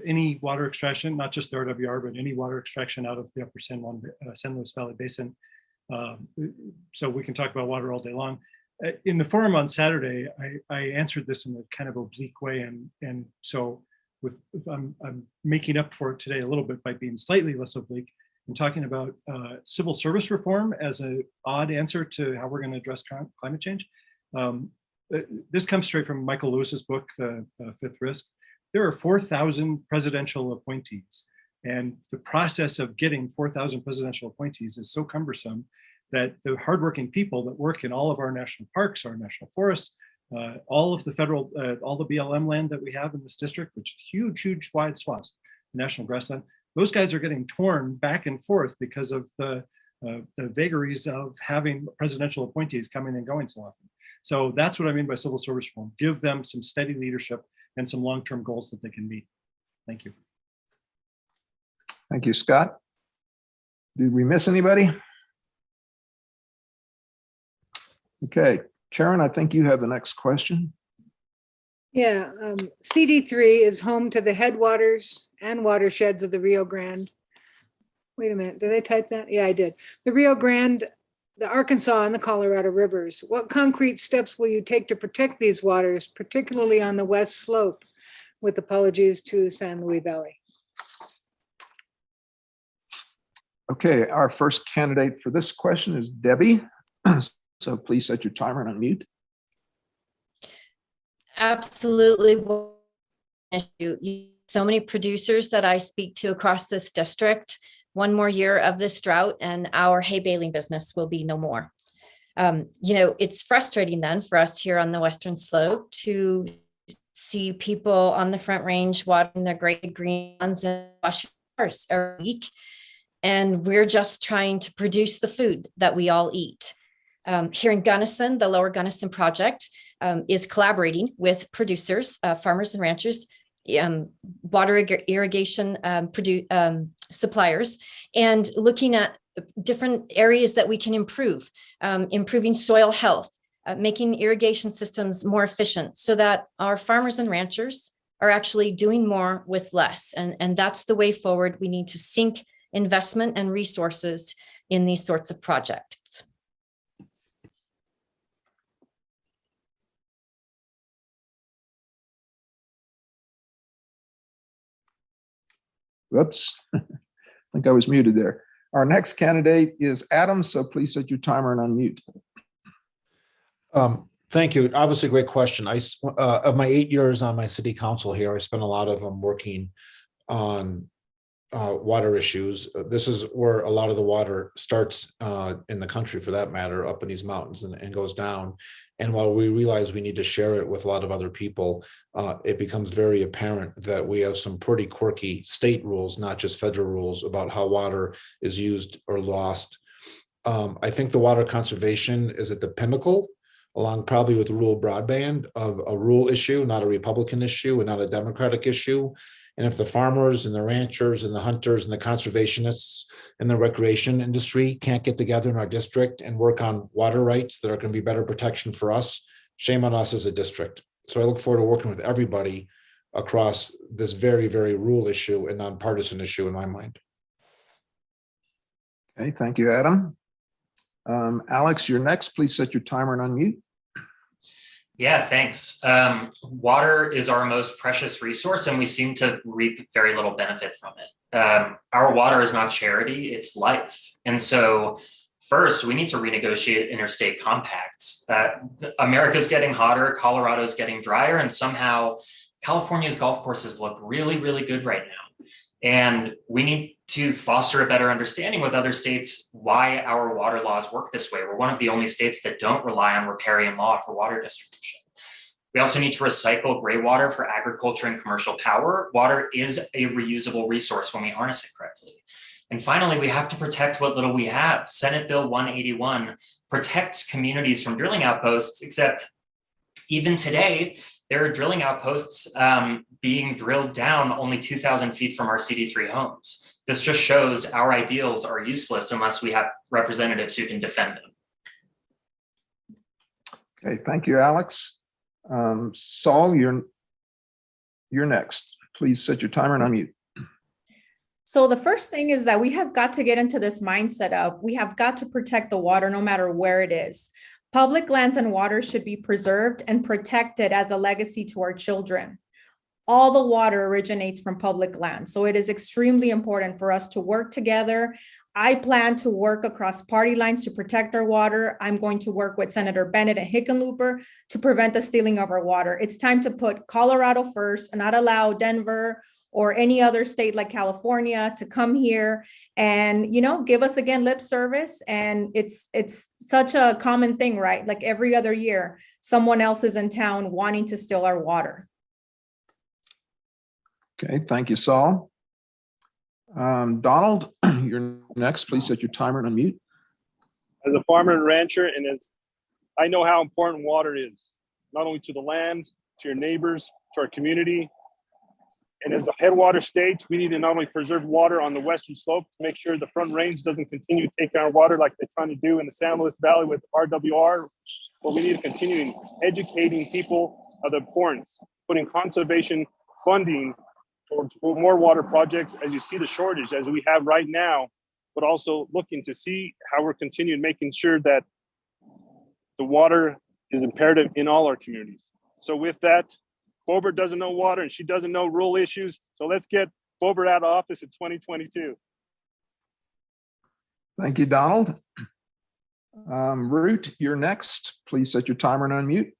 any water extraction, not just the RWR, but any water extraction out of the upper San Luis Valley Basin. So we can talk about water all day long. In the forum on Saturday, I answered this in a kind of oblique way, and so I'm making up for it today a little bit by being slightly less oblique. I'm talking about civil service reform as an odd answer to how we're going to address climate change. This comes straight from Michael Lewis's book, The Fifth Risk. There are 4,000 presidential appointees And the process of getting 4,000 presidential appointees is so cumbersome that the hardworking people that work in all of our national parks, our national forests, all of the federal, all the BLM land that we have in this district, which is huge, huge wide swaths, national grassland, those guys are getting torn back and forth because of the vagaries of having presidential appointees coming and going so often. So that's what I mean by civil service reform. Give them some steady leadership and some long-term goals that they can meet. Thank you. Thank you, Scott. Did we miss anybody? Okay, Karen, I think you have the next question. Yeah, CD3 is home to the headwaters and watersheds of the Rio Grande. Wait a minute, did I type that? Yeah, I did. The Rio Grande, the Arkansas, and the Colorado rivers. What concrete steps will you take to protect these waters, particularly on the west slope? With apologies to San Luis Valley. Okay, our first candidate for this question is Debbie. So please set your timer and unmute. Absolutely. So many producers that I speak to across this district. One more year of this drought and our hay baling business will be no more. It's frustrating then for us here on the western slope to see people on the Front Range watering their great green lawns and washing cars every week. And we're just trying to produce the food that we all eat. Here in Gunnison, the Lower Gunnison Project is collaborating with producers, farmers and ranchers, water irrigation suppliers, and looking at different areas that we can improve, improving soil health, making irrigation systems more efficient so that our farmers and ranchers are actually doing more with less. And that's the way forward. We need to sink investment and resources in these sorts of projects. Whoops, I think I was muted there. Our next candidate is Adam, so please set your timer and unmute. Thank you. Obviously, great question. Of my 8 years on my city council here, I spent a lot of them working on water issues. This is where a lot of the water starts in the country, for that matter, up in these mountains and goes down. And while we realize we need to share it with a lot of other people, it becomes very apparent that we have some pretty quirky state rules, not just federal rules, about how water is used or lost. I think the water conservation is at the pinnacle, along probably with rural broadband, of a rural issue, not a Republican issue and not a Democratic issue. And if the farmers and the ranchers and the hunters and the conservationists and the recreation industry can't get together in our district and work on water rights that are going to be better protection for us, shame on us as a district. So I look forward to working with everybody across this very, very rural issue and nonpartisan issue in my mind. Okay, thank you, Adam. Alex, you're next. Please set your timer and unmute. Yeah, thanks. Water is our most precious resource, and we seem to reap very little benefit from it. Our water is not charity, it's life. And so first, we need to renegotiate interstate compacts. America's getting hotter, Colorado's getting drier, and somehow California's golf courses look really, really good right now. And we need to foster a better understanding with other states why our water laws work this way. We're one of the only states that don't rely on riparian law for water distribution. We also need to recycle gray water for agriculture and commercial power. Water is a reusable resource when we harness it correctly. And finally, we have to protect what little we have. Senate Bill 181 protects communities from drilling outposts, except even today, there are drilling outposts being drilled down only 2,000 feet from our CD3 homes. This just shows our ideals are useless unless we have representatives who can defend them. Okay, thank you, Alex. Saul, you're next. Please set your timer and unmute. So the first thing is that we have got to get into this mindset of we have got to protect the water no matter where it is. Public lands and water should be preserved and protected as a legacy to our children. All the water originates from public land, so it is extremely important for us to work together. I plan to work across party lines to protect our water. I'm going to work with Senator Bennett and Hickenlooper to prevent the stealing of our water. It's time to put Colorado first and not allow Denver or any other state like California to come here and, give us again lip service. And it's such a common thing, right? Like every other year, someone else is in town wanting to steal our water. Okay, thank you, Saul. Donald, you're next. Please set your timer and unmute. As a farmer and rancher, and as I know how important water is, not only to the land, to your neighbors, to our community. And as the headwater state, we need to not only preserve water on the western slope to make sure the Front Range doesn't continue taking our water like they're trying to do in the San Luis Valley with RWR, but we need to continue educating people of the importance, putting conservation funding towards more water projects as you see the shortage as we have right now, but also looking to see how we're continuing making sure that the water is imperative in all our communities. So with that, Bobert doesn't know water and she doesn't know rural issues. So let's get Bobert out of office in 2022. Thank you, Donald. Root, you're next. Please set your timer and unmute.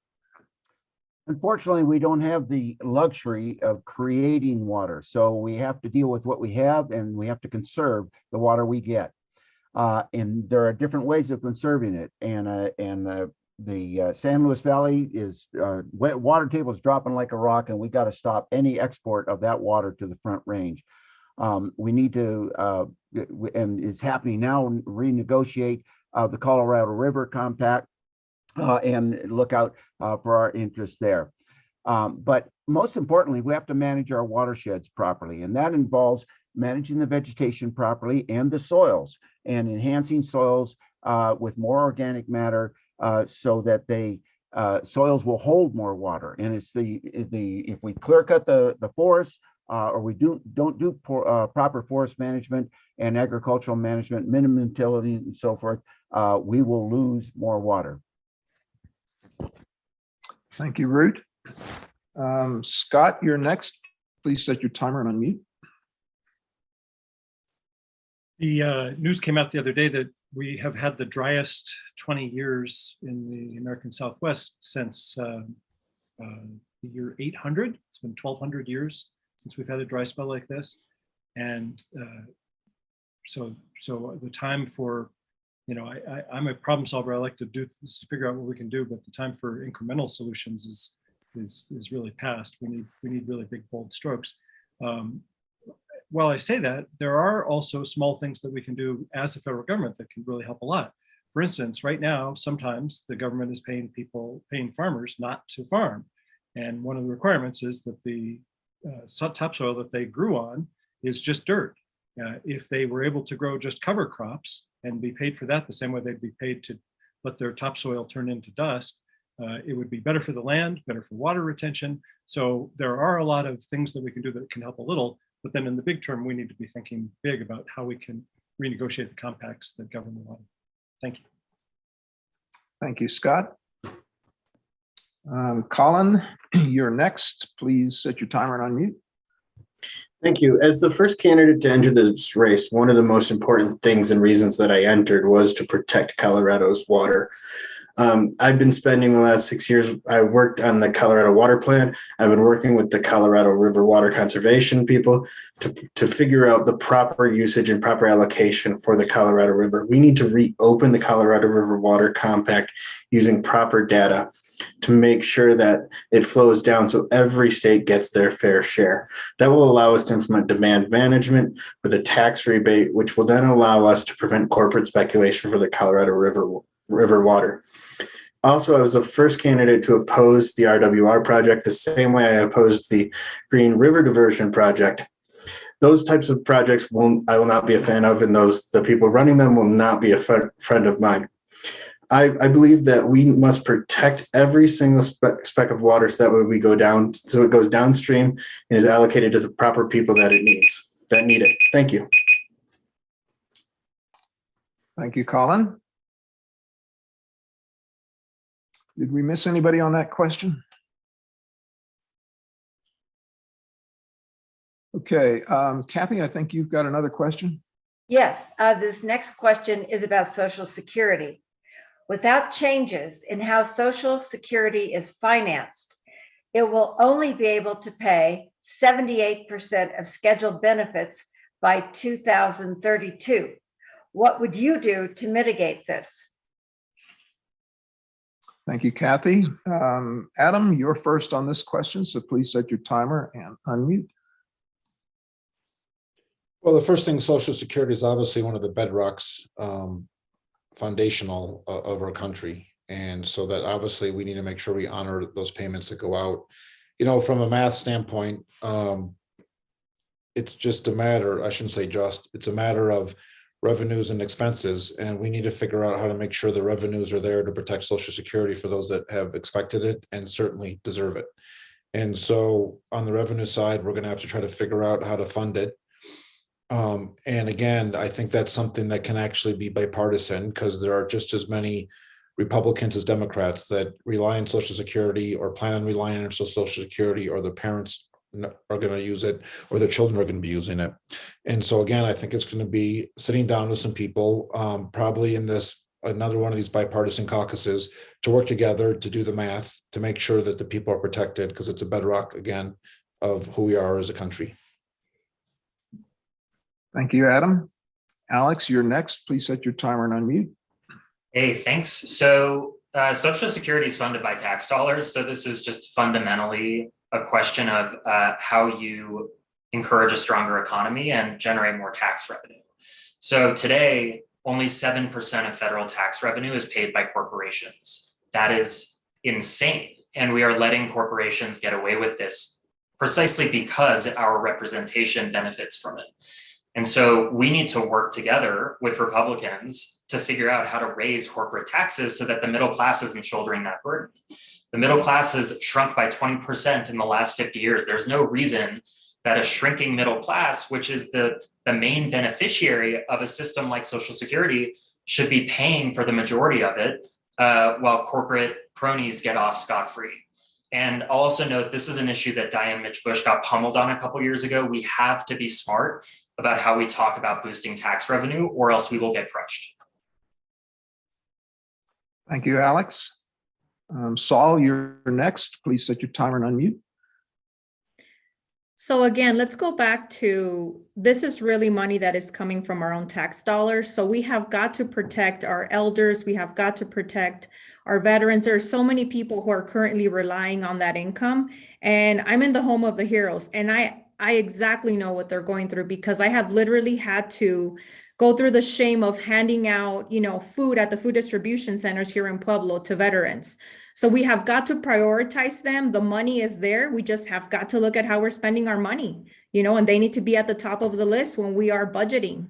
Unfortunately, we don't have the luxury of creating water, so we have to deal with what we have, and we have to conserve the water we get. And there are different ways of conserving it. And the San Luis Valley is water table is dropping like a rock, and we got to stop any export of that water to the Front Range. We need to, and is happening now, renegotiate the Colorado River Compact and look out for our interests there. But most importantly, we have to manage our watersheds properly, and that involves managing the vegetation properly and the soils, and enhancing soils with more organic matter so that soils will hold more water. And it's if we clear cut the forest or we don't do proper forest management and agricultural management, minimum utility and so forth, we will lose more water. Thank you, Root. Scott, you're next. Please set your timer and unmute. The news came out the other day that we have had the driest 20 years in the American Southwest since the year 800. It's been 1,200 years since we've had a dry spell like this. And so the time for, I'm a problem solver. I like to do this to figure out what we can do, but the time for incremental solutions is really past. We need really big, bold strokes. While I say that, there are also small things that we can do as a federal government that can really help a lot. For instance, right now, sometimes the government is paying farmers not to farm. And one of the requirements is that the topsoil that they grew on is just dirt. If they were able to grow just cover crops and be paid for that the same way they'd be paid to let their topsoil turn into dust, it would be better for the land, better for water retention. So there are a lot of things that we can do that can help a little, but then in the big term, we need to be thinking big about how we can renegotiate the compacts that govern the water. Thank you. Thank you, Scott. Colin, you're next. Please set your timer and unmute. Thank you. As the first candidate to enter this race, one of the most important things and reasons that I entered was to protect Colorado's water. I've been spending the last 6 years, I worked on the Colorado Water Plan. I've been working with the Colorado River Water Conservation people to figure out the proper usage and proper allocation for the Colorado River. We need to reopen the Colorado River Water Compact using proper data to make sure that it flows down so every state gets their fair share. That will allow us to implement demand management with a tax rebate, which will then allow us to prevent corporate speculation for the Colorado River water. Also, I was the first candidate to oppose the RWR project the same way I opposed the Green River Diversion project. Those types of projects I will not be a fan of, and the people running them will not be a friend of mine. I believe that we must protect every single speck of water so that it goes downstream and is allocated to the proper people that need it. Thank you. Thank you, Colin. Did we miss anybody on that question? Okay, Kathy, I think you've got another question. Yes, this next question is about Social Security. Without changes in how Social Security is financed, it will only be able to pay 78% of scheduled benefits by 2032. What would you do to mitigate this? Thank you, Kathy. Adam, you're first on this question, so please set your timer and unmute. Well, the first thing, Social Security is obviously one of the bedrocks, foundational of our country. And so that obviously we need to make sure we honor those payments that go out. You know, from a math standpoint, it's just a matter, I shouldn't say just, it's a matter of revenues and expenses. And we need to figure out how to make sure the revenues are there to protect Social Security for those that have expected it and certainly deserve it. And so on the revenue side, we're going to have to try to figure out how to fund it. And again, I think that's something that can actually be bipartisan, because there are just as many Republicans as Democrats that rely on Social Security or plan on relying on Social Security, or their parents are going to use it, or their children are going to be using it. And so again, I think it's going to be sitting down with some people, probably in another one of these bipartisan caucuses, to work together to do the math to make sure that the people are protected, because it's a bedrock, again, of who we are as a country. Thank you, Adam. Alex, you're next. Please set your timer and unmute. Hey, thanks. So Social Security is funded by tax dollars. So this is just fundamentally a question of how you encourage a stronger economy and generate more tax revenue. So today, only 7% of federal tax revenue is paid by corporations. That is insane. And we are letting corporations get away with this precisely because our representation benefits from it. And so we need to work together with Republicans to figure out how to raise corporate taxes so that the middle class isn't shouldering that burden. The middle class has shrunk by 20% in the last 50 years. There's no reason that a shrinking middle class, which is the main beneficiary of a system like Social Security, should be paying for the majority of it, while corporate cronies get off scot-free. And I'll also note, this is an issue that Diane Mitch Bush got pummeled on a couple years ago. We have to be smart about how we talk about boosting tax revenue, or else we will get crushed. Thank you, Alex. Saul, you're next. Please set your timer and unmute. So again, let's go back to, this is really money that is coming from our own tax dollars. So we have got to protect our elders. We have got to protect our veterans. There are so many people who are currently relying on that income. And I'm in the home of the heroes, and I exactly know what they're going through, because I have literally had to go through the shame of handing out, food at the food distribution centers here in Pueblo to veterans. So we have got to prioritize them. The money is there. We just have got to look at how we're spending our money, and they need to be at the top of the list when we are budgeting.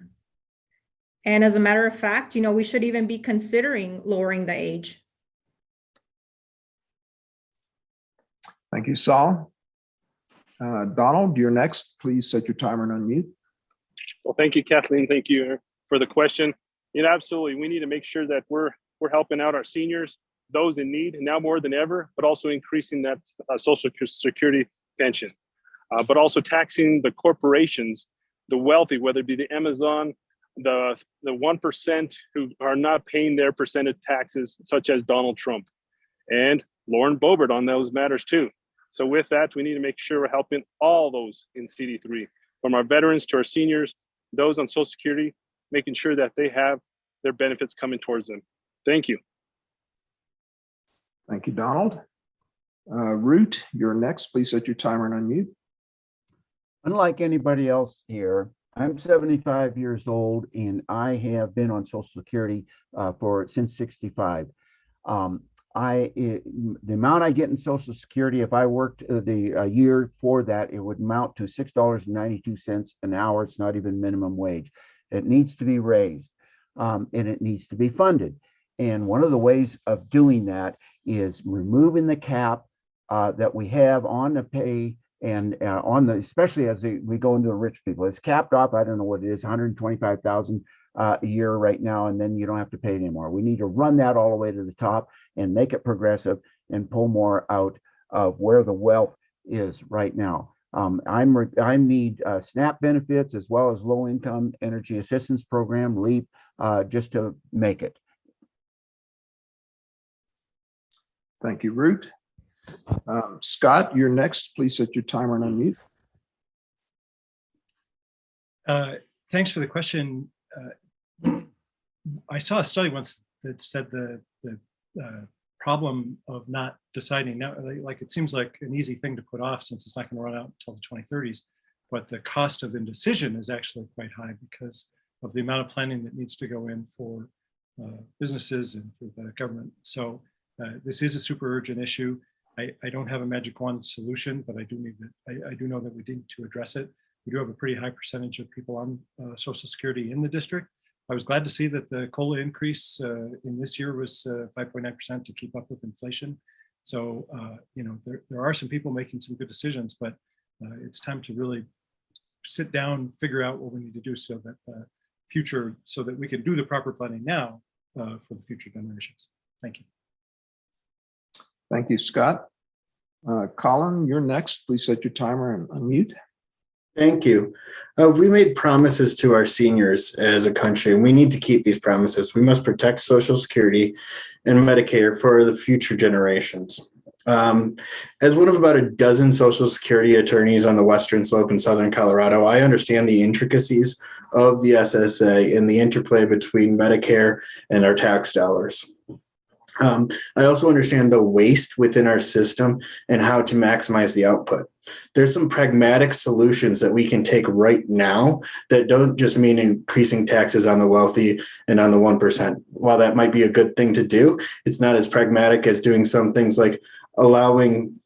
And as a matter of fact, we should even be considering lowering the age. Thank you, Saul. Donald, you're next. Please set your timer and unmute. Well, thank you, Kathleen. Thank you for the question. Absolutely, we need to make sure that we're helping out our seniors, those in need now more than ever, but also increasing that Social Security pension, but also taxing the corporations, the wealthy, whether it be the Amazon, the 1% who are not paying their percentage taxes, such as Donald Trump and Lauren Boebert on those matters too. So with that, we need to make sure we're helping all those in CD3, from our veterans to our seniors, those on Social Security, making sure that they have their benefits coming towards them. Thank you. Thank you, Donald. Root, you're next. Please set your timer and unmute. Unlike anybody else here, I'm 75 years old, and I have been on Social Security since 65. The amount I get in Social Security, if I worked a year for that, it would amount to $6.92 an hour. It's not even minimum wage. It needs to be raised, and it needs to be funded. And one of the ways of doing that is removing the cap that we have on the pay and especially as we go into the rich people. It's capped off. I don't know what it is, $125,000 a year right now, and then you don't have to pay it anymore. We need to run that all the way to the top and make it progressive and pull more out of where the wealth is right now. I need SNAP benefits as well as low income energy assistance program, LEAP, just to make it. Thank you, Root. Scott, you're next. Please set your timer and unmute. Thanks for the question. I saw a study once that said the problem of not deciding now, like it seems like an easy thing to put off since it's not going to run out until the 2030s, but the cost of indecision is actually quite high because of the amount of planning that needs to go in for businesses and for the government. So this is a super urgent issue. I don't have a magic wand solution, but I do know that we need to address it. We do have a pretty high percentage of people on Social Security in the district. I was glad to see that the COLA increase in this year was 5.9% to keep up with inflation. So, there are some people making some good decisions, but it's time to really sit down, figure out what we need to do so that so that we can do the proper planning now for the future generations. Thank you. Thank you, Scott. Colin, you're next. Please set your timer and unmute. Thank you. We made promises to our seniors as a country, and we need to keep these promises. We must protect Social Security and Medicare for the future generations. As one of about a dozen Social Security attorneys on the Western Slope in Southern Colorado, I understand the intricacies of the SSA and the interplay between Medicare and our tax dollars. I also understand the waste within our system and how to maximize the output. There's some pragmatic solutions that we can take right now that don't just mean increasing taxes on the wealthy and on the 1%. While that might be a good thing to do, it's not as pragmatic as doing some things like allowing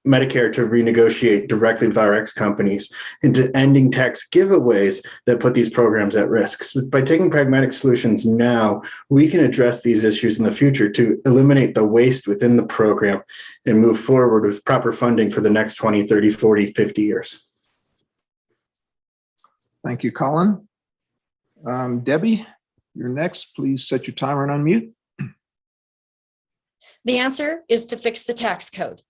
Medicare to renegotiate directly with RX companies, into ending tax giveaways that put these programs at risk. So by taking pragmatic solutions now, we can address these issues in the future to eliminate the waste within the program and move forward with proper funding for the next 20, 30, 40, 50 years. Thank you, Colin. Debbie, you're next. Please set your timer and unmute. The answer is to fix the tax code.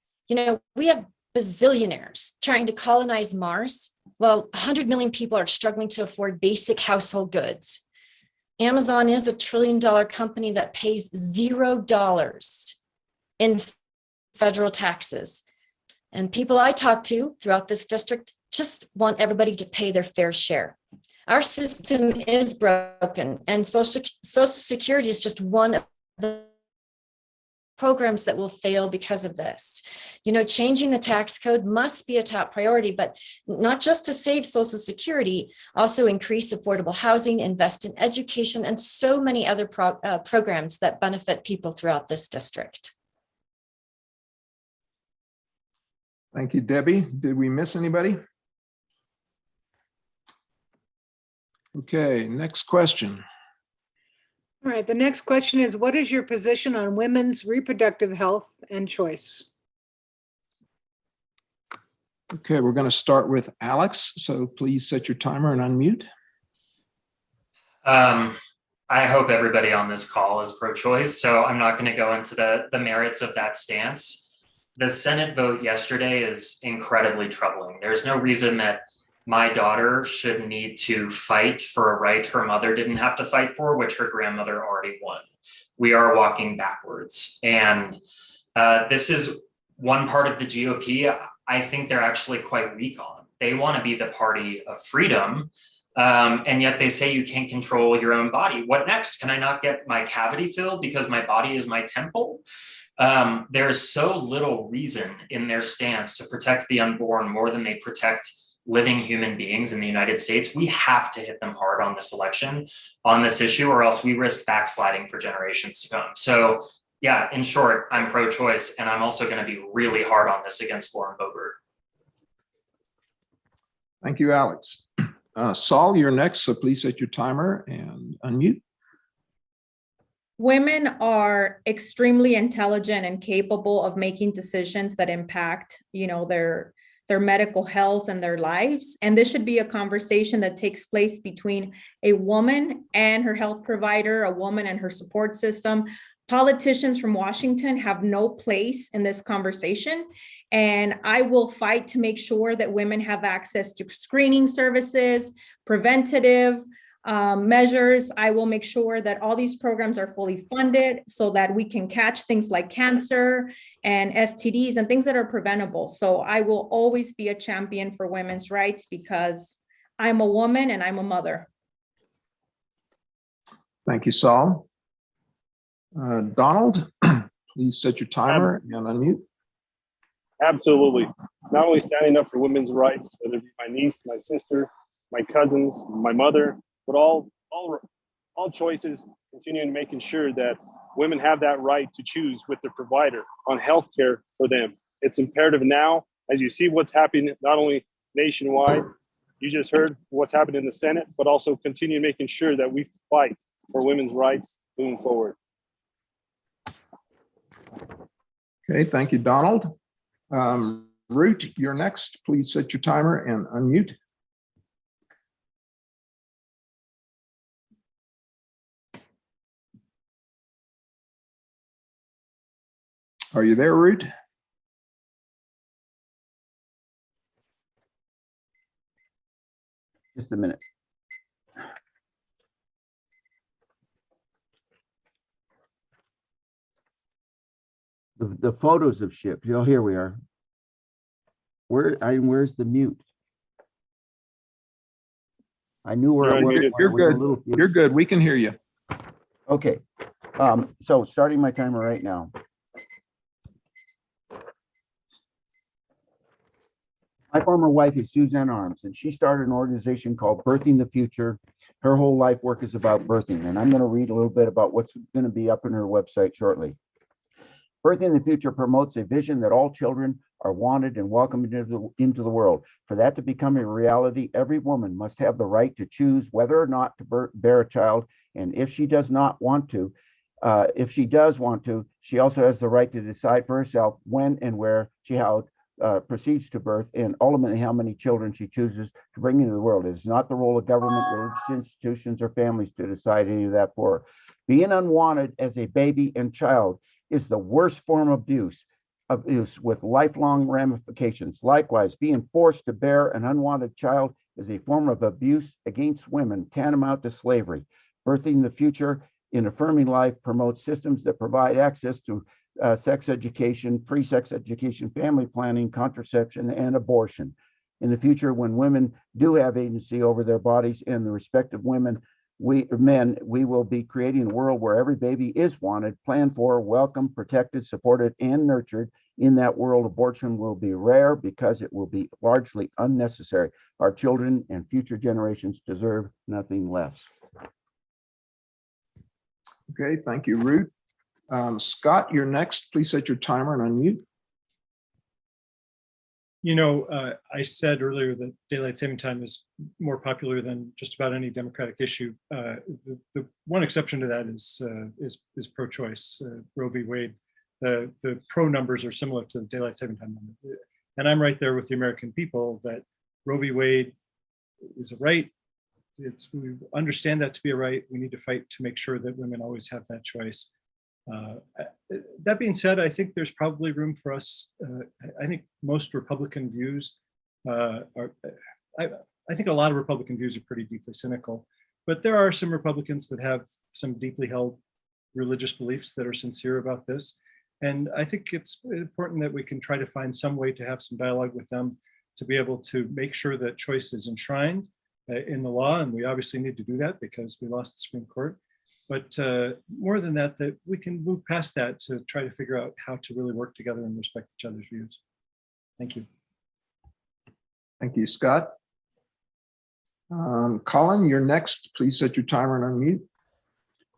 We have bazillionaires trying to colonize Mars, while 100 million people are struggling to afford basic household goods. Amazon is a $1 trillion company that pays $0 in federal taxes. And people I talk to throughout this district just want everybody to pay their fair share. Our system is broken, and Social Security is just one of the programs that will fail because of this. Changing the tax code must be a top priority, but not just to save Social Security, also increase affordable housing, invest in education, and so many other programs that benefit people throughout this district. Thank you, Debbie. Did we miss anybody? Okay, next question. All right, the next question is, what is your position on women's reproductive health and choice? Okay, we're going to start with Alex. So please set your timer and unmute. I hope everybody on this call is pro-choice, so I'm not going to go into the merits of that stance. The Senate vote yesterday is incredibly troubling. There's no reason that my daughter should need to fight for a right her mother didn't have to fight for, which her grandmother already won. We are walking backwards. And this is one part of the GOP I think they're actually quite weak on. They want to be the party of freedom, and yet they say you can't control your own body. What next? Can I not get my cavity filled because my body is my temple? There's so little reason in their stance to protect the unborn more than they protect living human beings in the United States. We have to hit them hard on this election, on this issue, or else we risk backsliding for generations to come. So yeah, in short, I'm pro-choice, and I'm also going to be really hard on this against Lauren Boebert. Thank you, Alex. Saul, you're next, so please set your timer and unmute. Women are extremely intelligent and capable of making decisions that impact, their medical health and their lives. And this should be a conversation that takes place between a woman and her health provider, a woman and her support system. Politicians from Washington have no place in this conversation. And I will fight to make sure that women have access to screening services, preventative measures. I will make sure that all these programs are fully funded so that we can catch things like cancer and STDs and things that are preventable. So I will always be a champion for women's rights because I'm a woman and I'm a mother. Thank you, Saul. Donald, please set your timer and unmute. Absolutely. Not only standing up for women's rights, whether it be my niece, my sister, my cousins, my mother, but all choices, continuing making sure that women have that right to choose with their provider on healthcare for them. It's imperative now, as you see what's happening not only nationwide, you just heard what's happening in the Senate, but also continue making sure that we fight for women's rights moving forward. Okay, thank you, Donald. Root, you're next. Please set your timer and unmute. Are you there, Root? Just a minute. The photos of ships. You know, here we are. Where's the mute? I knew where I was. You're good. You're good. We can hear you. Okay. So starting my timer right now. My former wife is Suzanne Arms, and she started an organization called Birthing the Future. Her whole life work is about birthing, and I'm going to read a little bit about what's going to be up on her website shortly. Birthing the Future promotes a vision that all children are wanted and welcomed into the world. For that to become a reality, every woman must have the right to choose whether or not to bear a child, and if she does not want to, if she does want to, she also has the right to decide for herself when and where she proceeds to birth, and ultimately how many children she chooses to bring into the world. It is not the role of government, religious institutions, or families to decide any of that for her. Being unwanted as a baby and child is the worst form of abuse with lifelong ramifications. Likewise, being forced to bear an unwanted child is a form of abuse against women, tantamount to slavery. Birthing the Future in Affirming Life promotes systems that provide access to sex education, free sex education, family planning, contraception, and abortion. In the future, when women do have agency over their bodies and the respective men, we will be creating a world where every baby is wanted, planned for, welcomed, protected, supported, and nurtured. In that world, abortion will be rare because it will be largely unnecessary. Our children and future generations deserve nothing less. Okay, thank you, Root. Scott, you're next. Please set your timer and unmute. You know, I said earlier that daylight saving time is more popular than just about any Democratic issue. The one exception to that is pro-choice, Roe v. Wade. The pro numbers are similar to the daylight saving time number. And I'm right there with the American people that Roe v. Wade is a right. We understand that to be a right. We need to fight to make sure that women always have that choice. That being said, I think there's probably room for us. I think most Republican views I think a lot of Republican views are pretty deeply cynical, but there are some Republicans that have some deeply held religious beliefs that are sincere about this. And I think it's important that we can try to find some way to have some dialogue with them to be able to make sure that choice is enshrined in the law. And we obviously need to do that because we lost the Supreme Court. But more than that, that we can move past that to try to figure out how to really work together and respect each other's views. Thank you. Thank you, Scott. Colin, you're next. Please set your timer and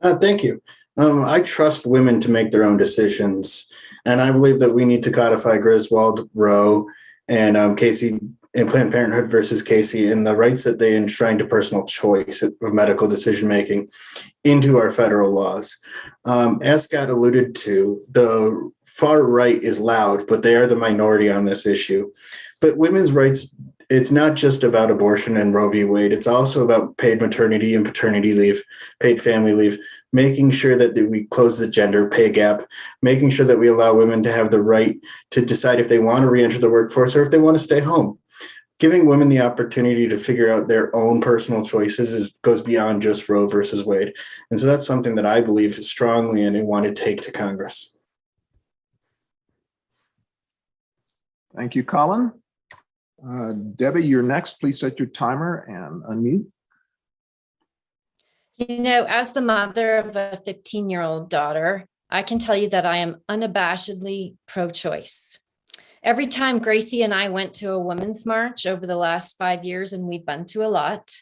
unmute. Thank you. I trust women to make their own decisions, and I believe that we need to codify Griswold, Roe, and Casey, and Planned Parenthood versus Casey, and the rights that they enshrine to personal choice of medical decision making into our federal laws. As Scott alluded to, the far right is loud, but they are the minority on this issue. But women's rights, it's not just about abortion and Roe v. Wade. It's also about paid maternity and paternity leave, paid family leave, making sure that we close the gender pay gap, making sure that we allow women to have the right to decide if they want to reenter the workforce or if they want to stay home. Giving women the opportunity to figure out their own personal choices goes beyond just Roe versus Wade. And so that's something that I believe strongly in and want to take to Congress. Thank you, Colin. Debbie, you're next. Please set your timer and unmute. You know, as the mother of a 15-year-old daughter, I can tell you that I am unabashedly pro-choice. Every time Gracie and I went to a women's march over the last 5 years, and we've been to a lot,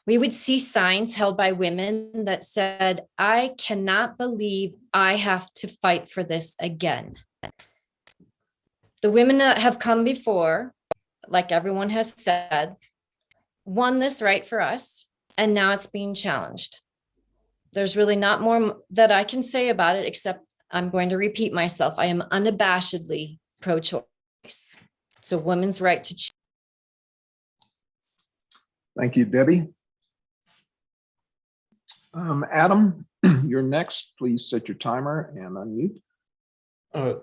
we would see signs held by women that said, "I cannot believe I have to fight for this again." The women that have come before, like everyone has said, won this right for us, and now it's being challenged. There's really not more that I can say about it, except I'm going to repeat myself. I am unabashedly pro-choice. It's a woman's right to choose. Thank you, Debbie. Adam, you're next. Please set your timer and unmute.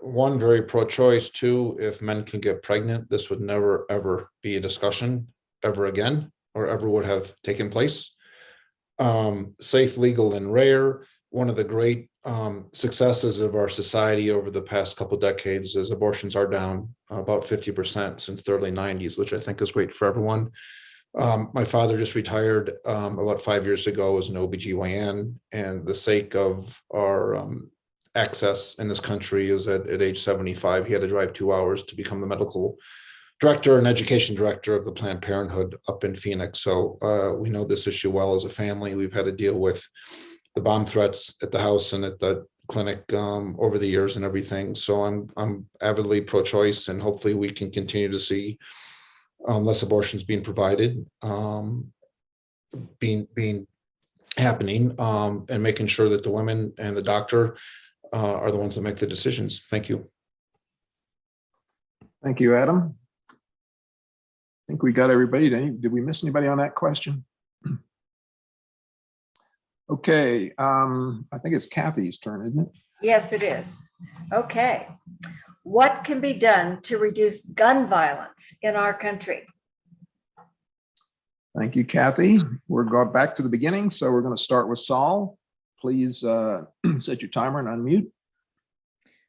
One, very pro-choice. Two, if men can get pregnant, this would never, ever be a discussion ever again, or ever would have taken place. Safe, legal, and rare. One of the great successes of our society over the past couple of decades is abortions are down about 50% since the early 90s, which I think is great for everyone. My father just retired about 5 years ago as an OBGYN, and the sake of our access in this country is that at age 75, he had to drive 2 hours to become the medical director and education director of the Planned Parenthood up in Phoenix. So we know this issue well as a family. We've had to deal with the bomb threats at the house and at the clinic over the years and everything. So I'm avidly pro-choice, and hopefully we can continue to see less abortions being provided, being happening, and making sure that the women and the doctor are the ones that make the decisions. Thank you. Thank you, Adam. I think we got everybody. Did we miss anybody on that question? Okay, I think it's Kathy's turn, isn't it? Yes, it is. Okay. What can be done to reduce gun violence in our country? Thank you, Kathy. We're going back to the beginning, so we're going to start with Saul. Please set your timer and unmute.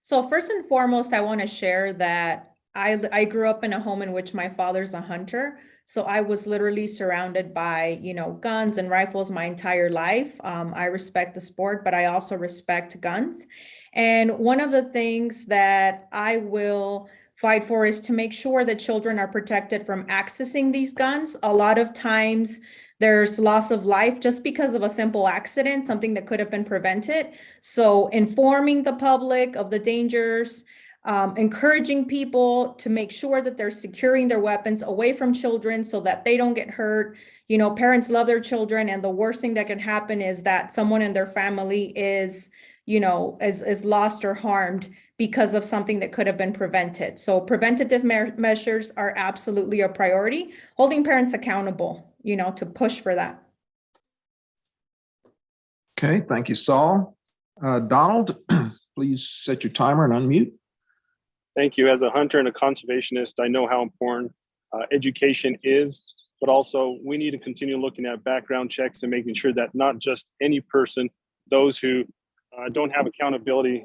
So first and foremost, I want to share that I grew up in a home in which my father's a hunter. So I was literally surrounded by, guns and rifles my entire life. I respect the sport, but I also respect guns. And one of the things that I will fight for is to make sure that children are protected from accessing these guns. A lot of times there's loss of life just because of a simple accident, something that could have been prevented. So informing the public of the dangers, encouraging people to make sure that they're securing their weapons away from children so that they don't get hurt. Parents love their children, and the worst thing that can happen is that someone in their family is lost or harmed because of something that could have been prevented. So preventative measures are absolutely a priority. Holding parents accountable, to push for that. Okay, thank you, Saul. Donald, please set your timer and unmute. Thank you. As a hunter and a conservationist, I know how important education is, but also we need to continue looking at background checks and making sure that not just any person, those who don't have accountability,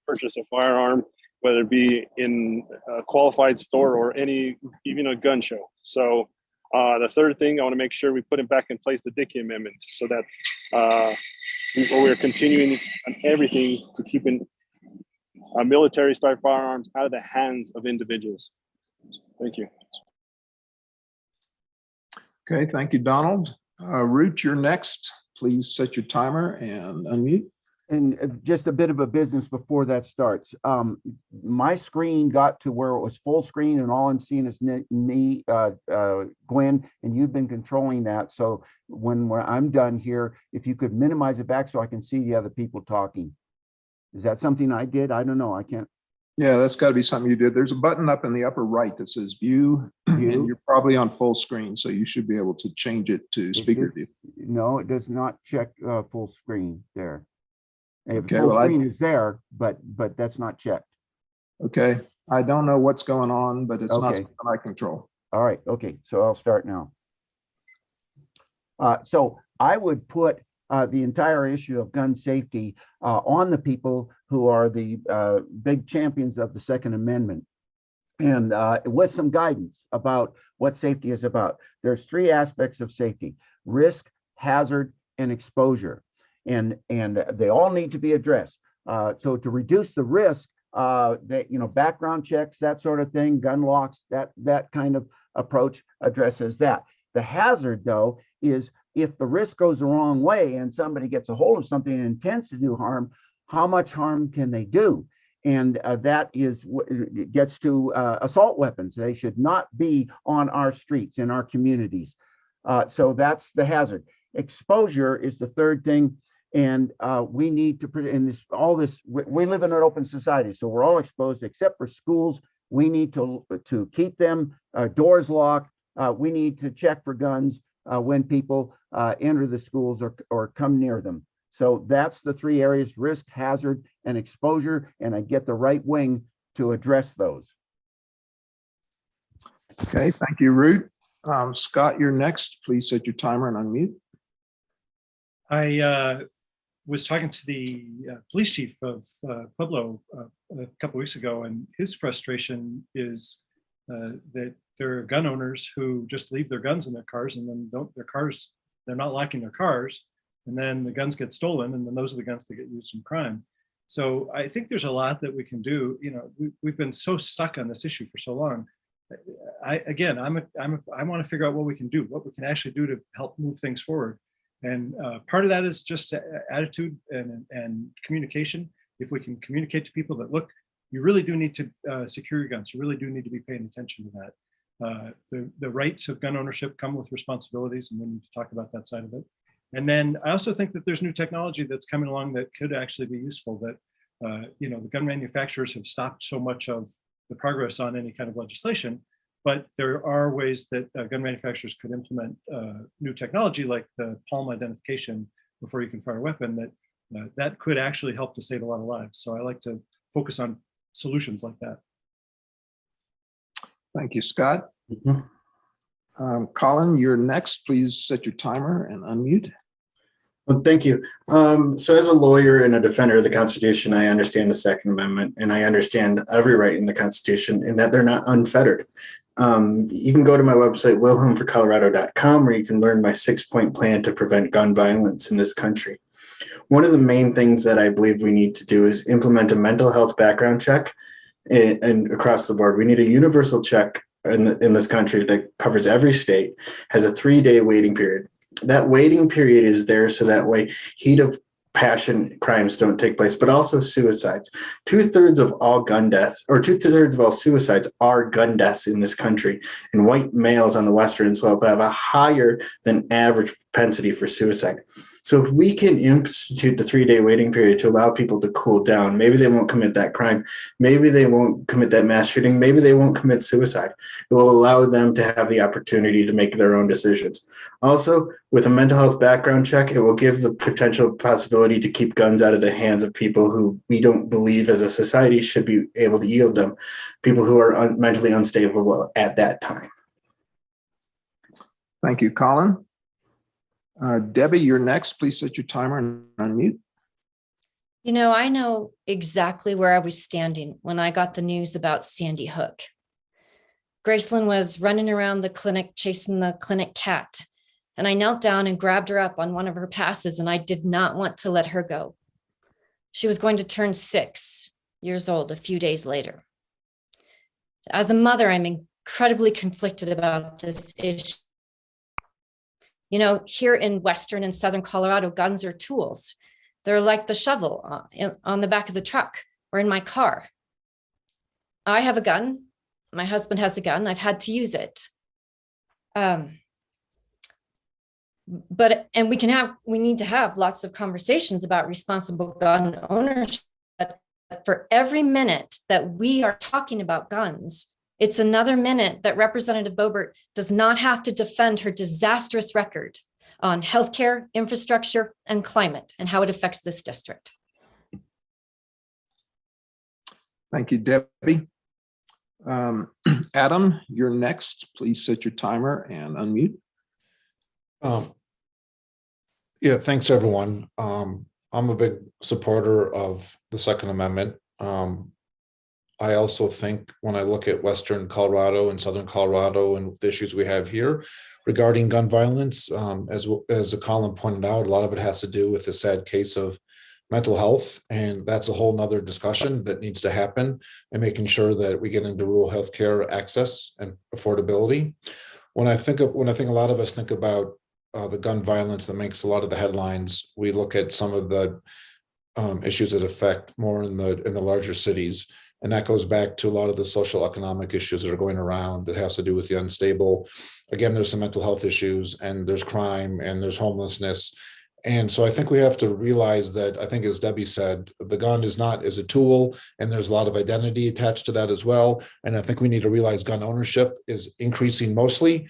purchase a firearm, whether it be in a qualified store or even a gun show. So the third thing, I want to make sure we put it back in place, the Dickey Amendment, so that we're continuing on everything to keeping military-style firearms out of the hands of individuals. Thank you. Okay, thank you, Donald. Root, you're next. Please set your timer and unmute. And just a bit of a business before that starts. My screen got to where it was full screen, and all I'm seeing is me, Gwen, and you've been controlling that. So when I'm done here, if you could minimize it back so I can see the other people talking. Is that something I did? I don't know. I can't. Yeah, that's got to be something you did. There's a button up in the upper right that says view, and you're probably on full screen, so you should be able to change it to speaker view. No, it does not check full screen there. Okay, full screen is there, but that's not checked. Okay, I don't know what's going on, but it's not something I control. All right, okay, so I'll start now. So I would put the entire issue of gun safety on the people who are the big champions of the Second Amendment. and with some guidance about what safety is about. There's three aspects of safety: risk, hazard, and exposure. And they all need to be addressed. So to reduce the risk, that, you know, background checks, that sort of thing, gun locks, that kind of approach addresses that. The hazard, though, is if the risk goes the wrong way and somebody gets a hold of something and intends to do harm, how much harm can they do? And that is it gets to assault weapons. They should not be on our streets, in our communities. So that's the hazard. Exposure is the third thing. And we need to, in this, all this, we live in an open society, so we're all exposed except for schools. We need to keep them doors locked. We need to check for guns when people enter the schools or come near them. So that's the three areas: risk, hazard, and exposure. And I get the right wing to address those. Okay, thank you, Root. Scott, you're next. Please set your timer and unmute. I was talking to the police chief of Pueblo a couple weeks ago, and his frustration is that there are gun owners who just leave their guns in their cars, and then they're not locking their cars, and then the guns get stolen, and then those are the guns that get used in crime. So I think there's a lot that we can do. You know, we've been so stuck on this issue for so long. I want to figure out what we can do, what we can actually do to help move things forward. And part of that is just attitude and communication. If we can communicate to people that, look, you really do need to secure your guns. You really do need to be paying attention to that. The rights of gun ownership come with responsibilities, and we need to talk about that side of it. And then I also think that there's new technology that's coming along that could actually be useful, that, you know, the gun manufacturers have stopped so much of the progress on any kind of legislation. But there are ways that gun manufacturers could implement new technology, like the palm identification before you can fire a weapon, that could actually help to save a lot of lives. So I like to focus on solutions like that. Thank you, Scott. Colin, you're next. Please set your timer and unmute. Well, thank you. So as a lawyer and a defender of the Constitution, I understand the Second Amendment, and I understand every right in the Constitution, and that they're not unfettered. You can go to my website, wilhelmforcolorado.com, where you can learn my 6-point plan to prevent gun violence in this country. One of the main things that I believe we need to do is implement a mental health background check, and across the board. We need a universal check in this country that covers every state, has a 3-day waiting period. That waiting period is there so that way heat of passion crimes don't take place, but also suicides. 2/3 of all gun deaths, or 2/3 of all suicides, are gun deaths in this country. And white males on the Western Slope have a higher than average propensity for suicide. So if we can institute the 3-day waiting period to allow people to cool down, maybe they won't commit that crime. Maybe they won't commit that mass shooting. Maybe they won't commit suicide. It will allow them to have the opportunity to make their own decisions. Also, with a mental health background check, it will give the potential possibility to keep guns out of the hands of people who we don't believe as a society should be able to yield them, people who are mentally unstable at that time. Thank you, Colin. Debbie, you're next. Please set your timer and unmute. You know, I know exactly where I was standing when I got the news about Sandy Hook. Graceland was running around the clinic chasing the clinic cat, and I knelt down and grabbed her up on one of her passes, and I did not want to let her go. She was going to turn 6 years old a few days later. As a mother, I'm incredibly conflicted about this issue. You know, here in Western and Southern Colorado, guns are tools. They're like the shovel on the back of the truck or in my car. I have a gun. My husband has a gun. I've had to use it. And we need to have lots of conversations about responsible gun ownership. But for every minute that we are talking about guns, it's another minute that Representative Boebert does not have to defend her disastrous record on healthcare, infrastructure, and climate, and how it affects this district. Thank you, Debbie. Adam, you're next. Please set your timer and unmute. Yeah, thanks, everyone. I'm a big supporter of the Second Amendment. I also think when I look at Western Colorado and Southern Colorado and the issues we have here regarding gun violence, as Colin pointed out, a lot of it has to do with the sad case of mental health. And that's a whole nother discussion that needs to happen, and making sure that we get into rural healthcare access and affordability. When I think a lot of us think about the gun violence that makes a lot of the headlines, we look at some of the issues that affect more in the larger cities. And that goes back to a lot of the social economic issues that are going around that has to do with the unstable. Again, there's some mental health issues, and there's crime, and there's homelessness. And so I think we have to realize that, I think as Debbie said, the gun is a tool, and there's a lot of identity attached to that as well. And I think we need to realize gun ownership is increasing mostly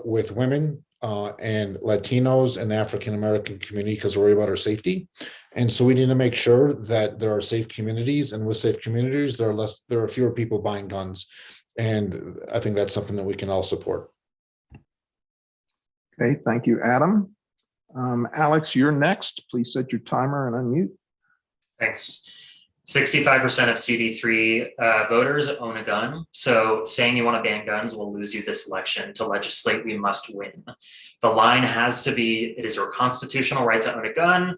with women and Latinos and the African-American community, because we're worried about our safety. And so we need to make sure that there are safe communities, and with safe communities, there are fewer people buying guns. And I think that's something that we can all support. Okay, thank you, Adam. Alex, you're next. Please set your timer and unmute. Thanks. 65% of CD3 voters own a gun. So saying you want to ban guns will lose you this election. To legislate, we must win. The line has to be, it is your constitutional right to own a gun,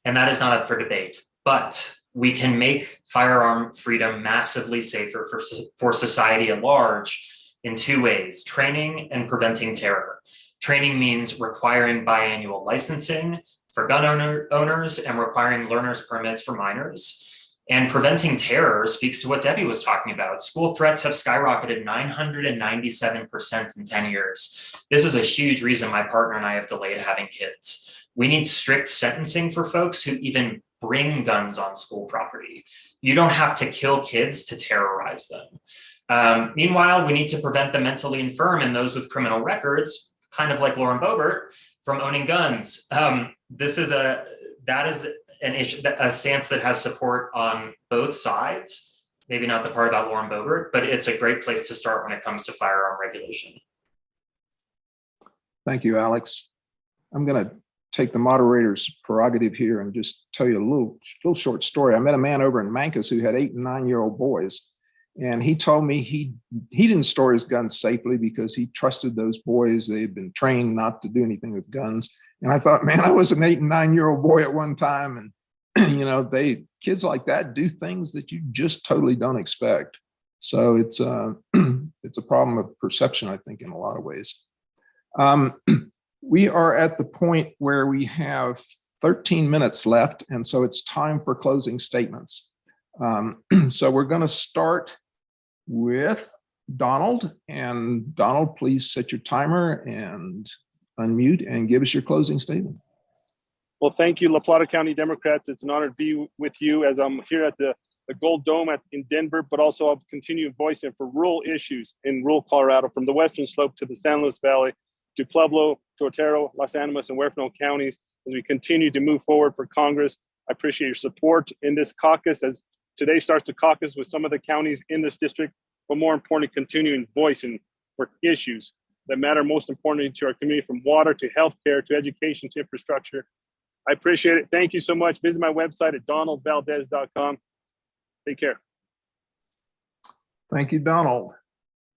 and that is not up for debate. But we can make firearm freedom massively safer for society at large in two ways: training and preventing terror. Training means requiring biannual licensing for gun owners and requiring learner's permits for minors. And preventing terror speaks to what Debbie was talking about. School threats have skyrocketed 997% in 10 years. This is a huge reason my partner and I have delayed having kids. We need strict sentencing for folks who even bring guns on school property. You don't have to kill kids to terrorize them. Meanwhile, we need to prevent the mentally infirm and those with criminal records, kind of like Lauren Boebert, from owning guns. That is an issue, a stance that has support on both sides. Maybe not the part about Lauren Boebert, but it's a great place to start when it comes to firearm regulation. Thank you, Alex. I'm going to take the moderator's prerogative here and just tell you a little short story. I met a man over in Mancos who had 8 and 9-year-old boys. And he told me he didn't store his guns safely because he trusted those boys. They had been trained not to do anything with guns. And I thought, man, I was an 8 and 9-year-old boy at one time. And, you know, kids like that do things that you just totally don't expect. So it's a problem of perception, I think, in a lot of ways. We are at the point where we have 13 minutes left. And so it's time for closing statements. So we're going to start with Donald. And Donald, please set your timer and unmute and give us your closing statement. Well, thank you, La Plata County Democrats. It's an honor to be with you as I'm here at the Gold Dome in Denver, but also I'll continue voicing for rural issues in rural Colorado, from the Western Slope to the San Luis Valley, to Pueblo, to Otero, Las Animas, and Huerfano counties as we continue to move forward for Congress. I appreciate your support in this caucus, as today starts to caucus with some of the counties in this district, but more importantly, continuing voicing for issues that matter most importantly to our community, from water to healthcare to education to infrastructure. I appreciate it. Thank you so much. Visit my website at donaldvaldez.com. Take care. Thank you, Donald.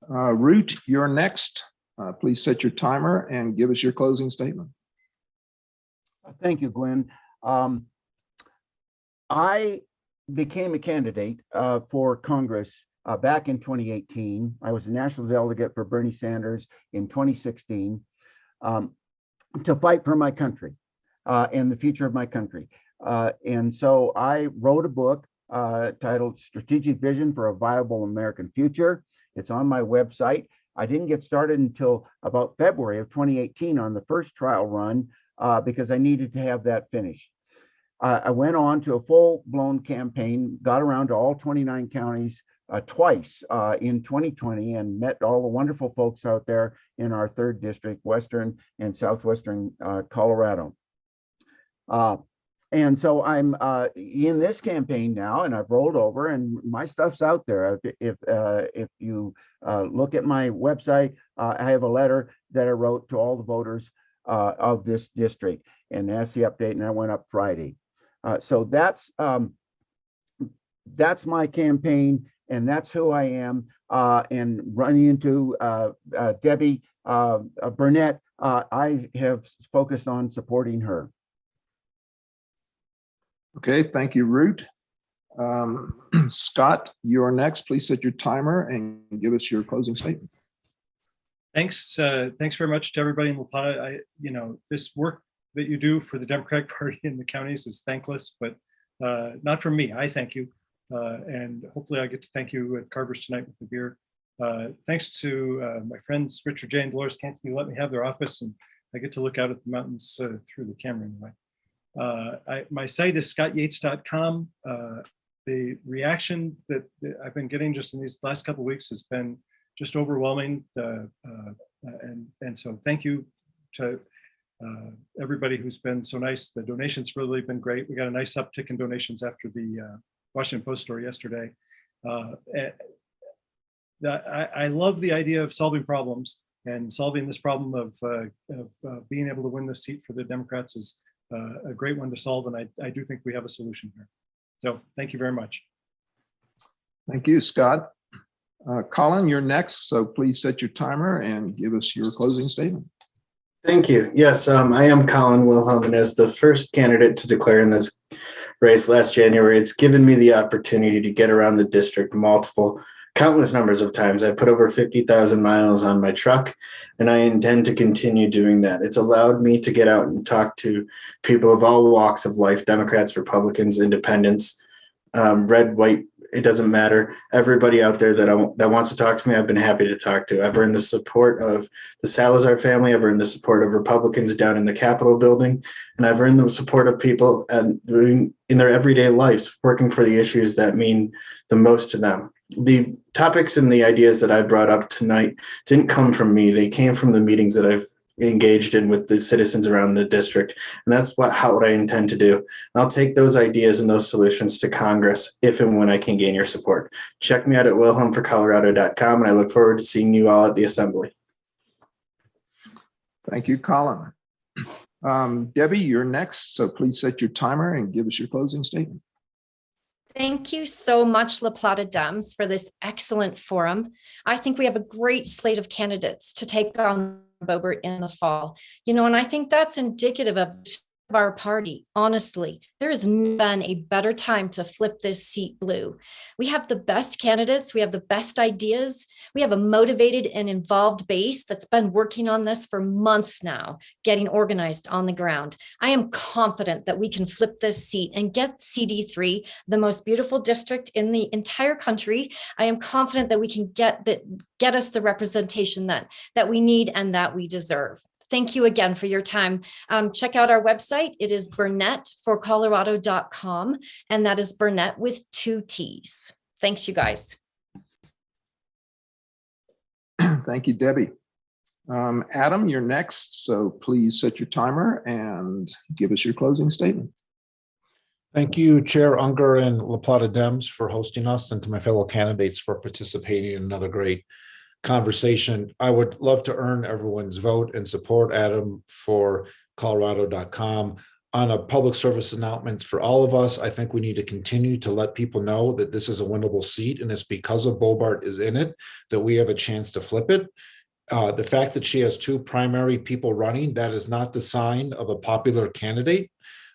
Root, you're next. Please set your timer and give us your closing statement. Thank you, Glenn. I became a candidate for Congress back in 2018. I was a national delegate for Bernie Sanders in 2016 to fight for my country and the future of my country. And so I wrote a book titled Strategic Vision for a Viable American Future. It's on my website. I didn't get started until about February of 2018 on the first trial run because I needed to have that finished. I went on to a full-blown campaign, got around to all 29 counties twice in 2020, and met all the wonderful folks out there in our 3rd district, Western and Southwestern Colorado. And so I'm in this campaign now, and I've rolled over, and my stuff's out there. If you look at my website, I have a letter that I wrote to all the voters of this district, and that's the update, and that went up Friday. So that's my campaign, and that's who I am. And running into Debbie Burnett, I have focused on supporting her. Okay, thank you, Root. Scott, you're next. Please set your timer and give us your closing statement. Thanks. Thanks very much to everybody in La Plata. This work that you do for the Democratic Party in the counties is thankless, but not from me. I thank you. And hopefully I get to thank you at Carver's tonight with the beer. Thanks to my friends, Richard J. and Dolores Cansky, who let me have their office, and I get to look out at the mountains through the camera anyway. My site is scottyates.com. The reaction that I've been getting just in these last couple of weeks has been just overwhelming. And so thank you to everybody who's been so nice. The donations really been great. We got a nice uptick in donations after the Washington Post story yesterday. I love the idea of solving problems, and solving this problem of being able to win the seat for the Democrats is a great one to solve. And I do think we have a solution here. So thank you very much. Thank you, Scott. Colin, you're next. So please set your timer and give us your closing statement. Thank you. Yes, I am Colin Wilhelm, and as the first candidate to declare in this race last January, it's given me the opportunity to get around the district countless numbers of times. I put over 50,000 miles on my truck, and I intend to continue doing that. It's allowed me to get out and talk to people of all walks of life, Democrats, Republicans, independents, red, white, it doesn't matter. Everybody out there that wants to talk to me, I've been happy to talk to. I've earned the support of the Salazar family. I've earned the support of Republicans down in the Capitol building, and I've earned the support of people in their everyday lives working for the issues that mean the most to them. The topics and the ideas that I brought up tonight didn't come from me. They came from the meetings that I've engaged in with the citizens around the district. And that's what I intend to do. And I'll take those ideas and those solutions to Congress if and when I can gain your support. Check me out at wilhelmforcolorado.com, and I look forward to seeing you all at the assembly. Thank you, Colin. Debbie, you're next. So please set your timer and give us your closing statement. Thank you so much, La Plata Dems, for this excellent forum. I think we have a great slate of candidates to take on Boebert in the fall. And I think that's indicative of our party. Honestly, there has been a better time to flip this seat blue. We have the best candidates. We have the best ideas. We have a motivated and involved base that's been working on this for months now, getting organized on the ground. I am confident that we can flip this seat and get CD3, the most beautiful district in the entire country. I am confident that we can get us the representation that we need and that we deserve. Thank you again for your time. Check out our website. It is burnettforcolorado.com, and that is Burnett with 2 T's. Thanks, you guys. Thank you, Debbie. Adam, you're next. So please set your timer and give us your closing statement. Thank you, Chair Unger and La Plata Dems, for hosting us, and to my fellow candidates for participating in another great conversation. I would love to earn everyone's vote and support Adam for Colorado.com. On a public service announcements for all of us, I think we need to continue to let people know that this is a winnable seat, and it's because of Boebert is in it that we have a chance to flip it. The fact that she has 2 primary people running, that is not the sign of a popular candidate.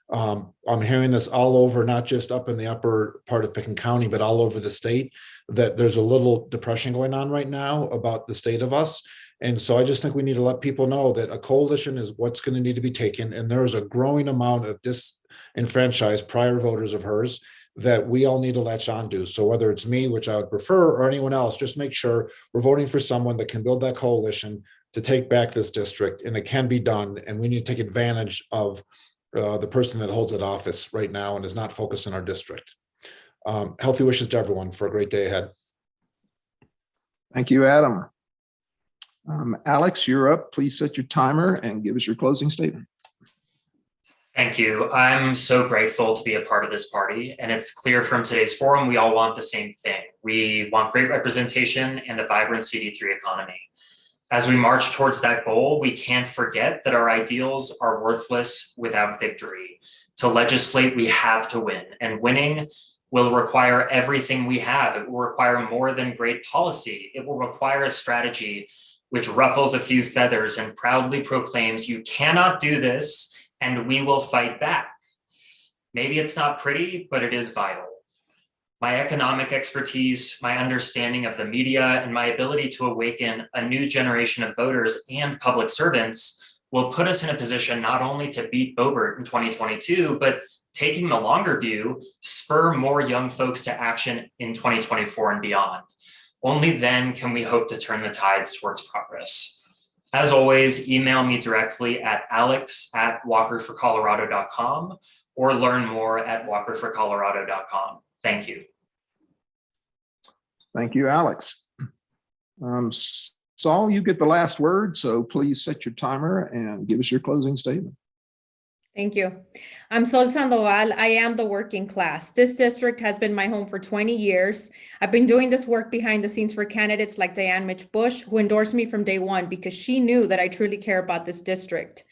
I'm hearing this all over, not just up in the upper part of Pickens County, but all over the state, that there's a little depression going on right now about the state of us. And so I just think we need to let people know that a coalition is what's going to need to be taken. And there is a growing amount of disenfranchised prior voters of hers that we all need to latch on to. So whether it's me, which I would prefer, or anyone else, just make sure we're voting for someone that can build that coalition to take back this district. And it can be done. And we need to take advantage of the person that holds that office right now and is not focused in our district. Healthy wishes to everyone for a great day ahead. Thank you, Adam. Alex, you're up. Please set your timer and give us your closing statement. Thank you. I'm so grateful to be a part of this party, and it's clear from today's forum, we all want the same thing. We want great representation and a vibrant CD3 economy. As we march towards that goal, we can't forget that our ideals are worthless without victory. To legislate, we have to win, and winning will require everything we have. It will require more than great policy. It will require a strategy which ruffles a few feathers and proudly proclaims, you cannot do this, and we will fight back. Maybe it's not pretty, but it is vital. My economic expertise, my understanding of the media, and my ability to awaken a new generation of voters and public servants will put us in a position not only to beat Boebert in 2022, but taking the longer view, spur more young folks to action in 2024 and beyond. Only then can we hope to turn the tides towards progress. As always, email me directly at alex@walkerforcolorado.com or learn more at walkerforcolorado.com. Thank you. Thank you, Alex. Saul, you get the last word, so please set your timer and give us your closing statement. Thank you. I'm Sol Sandoval. I am the working class. This district has been my home for 20 years. I've been doing this work behind the scenes for candidates like Diane Mitch Bush, who endorsed me from day one because she knew that I truly care about this district.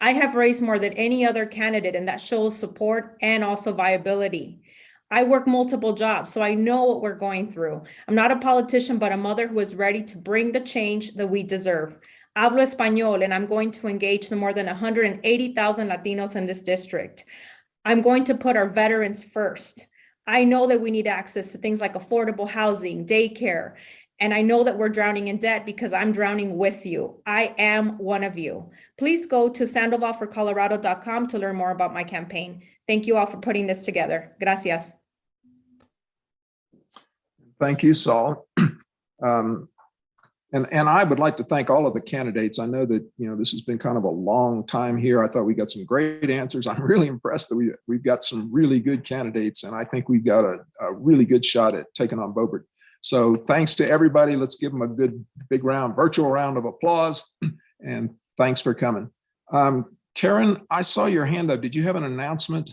I have raised more than any other candidate, and that shows support and also viability. I work multiple jobs, so I know what we're going through. I'm not a politician, but a mother who is ready to bring the change that we deserve. Hablo español, and I'm going to engage the more than 180,000 Latinos in this district. I'm going to put our veterans first. I know that we need access to things like affordable housing, daycare, and I know that we're drowning in debt because I'm drowning with you. I am one of you. Please go to sandovalforcolorado.com to learn more about my campaign. Thank you all for putting this together. Gracias. Thank you, Saul. And I would like to thank all of the candidates. I know that, this has been kind of a long time here. I thought we got some great answers. I'm really impressed that we've got some really good candidates, and I think we've got a really good shot at taking on Boebert. So thanks to everybody. Let's give them a good big virtual round of applause, and thanks for coming. Karen, I saw your hand up. Did you have an announcement?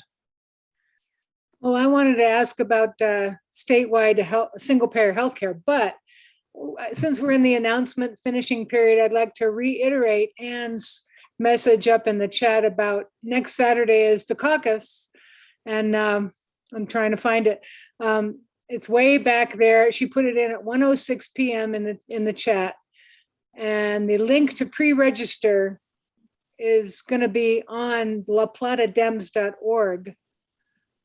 Well, I wanted to ask about statewide single-payer healthcare, but since we're in the announcement finishing period, I'd like to reiterate Anne's message up in the chat about next Saturday is the caucus. And I'm trying to find it. It's way back there. She put it in at 1:06 p.m. in the chat. And the link to pre-register is going to be on laplatadem's.org.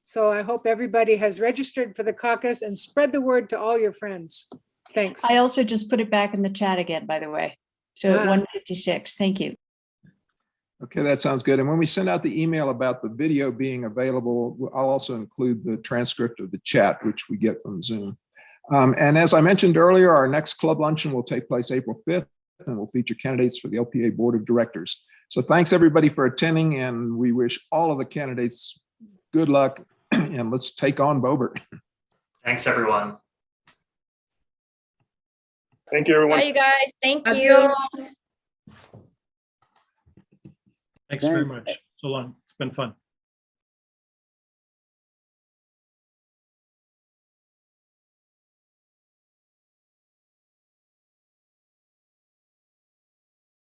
So I hope everybody has registered for the caucus and spread the word to all your friends. Thanks. I also just put it back in the chat again, by the way. So at 1:56, thank you. Okay, that sounds good. And when we send out the email about the video being available, I'll also include the transcript of the chat, which we get from Zoom. And as I mentioned earlier, our next club luncheon will take place April 5th, and will feature candidates for the LPA Board of Directors. So thanks everybody for attending, and we wish all of the candidates good luck, and let's take on Boebert. Thanks, everyone. Thank you, everyone. Bye, you guys. Thank Adios. you. Thanks very much. So long. It's been fun.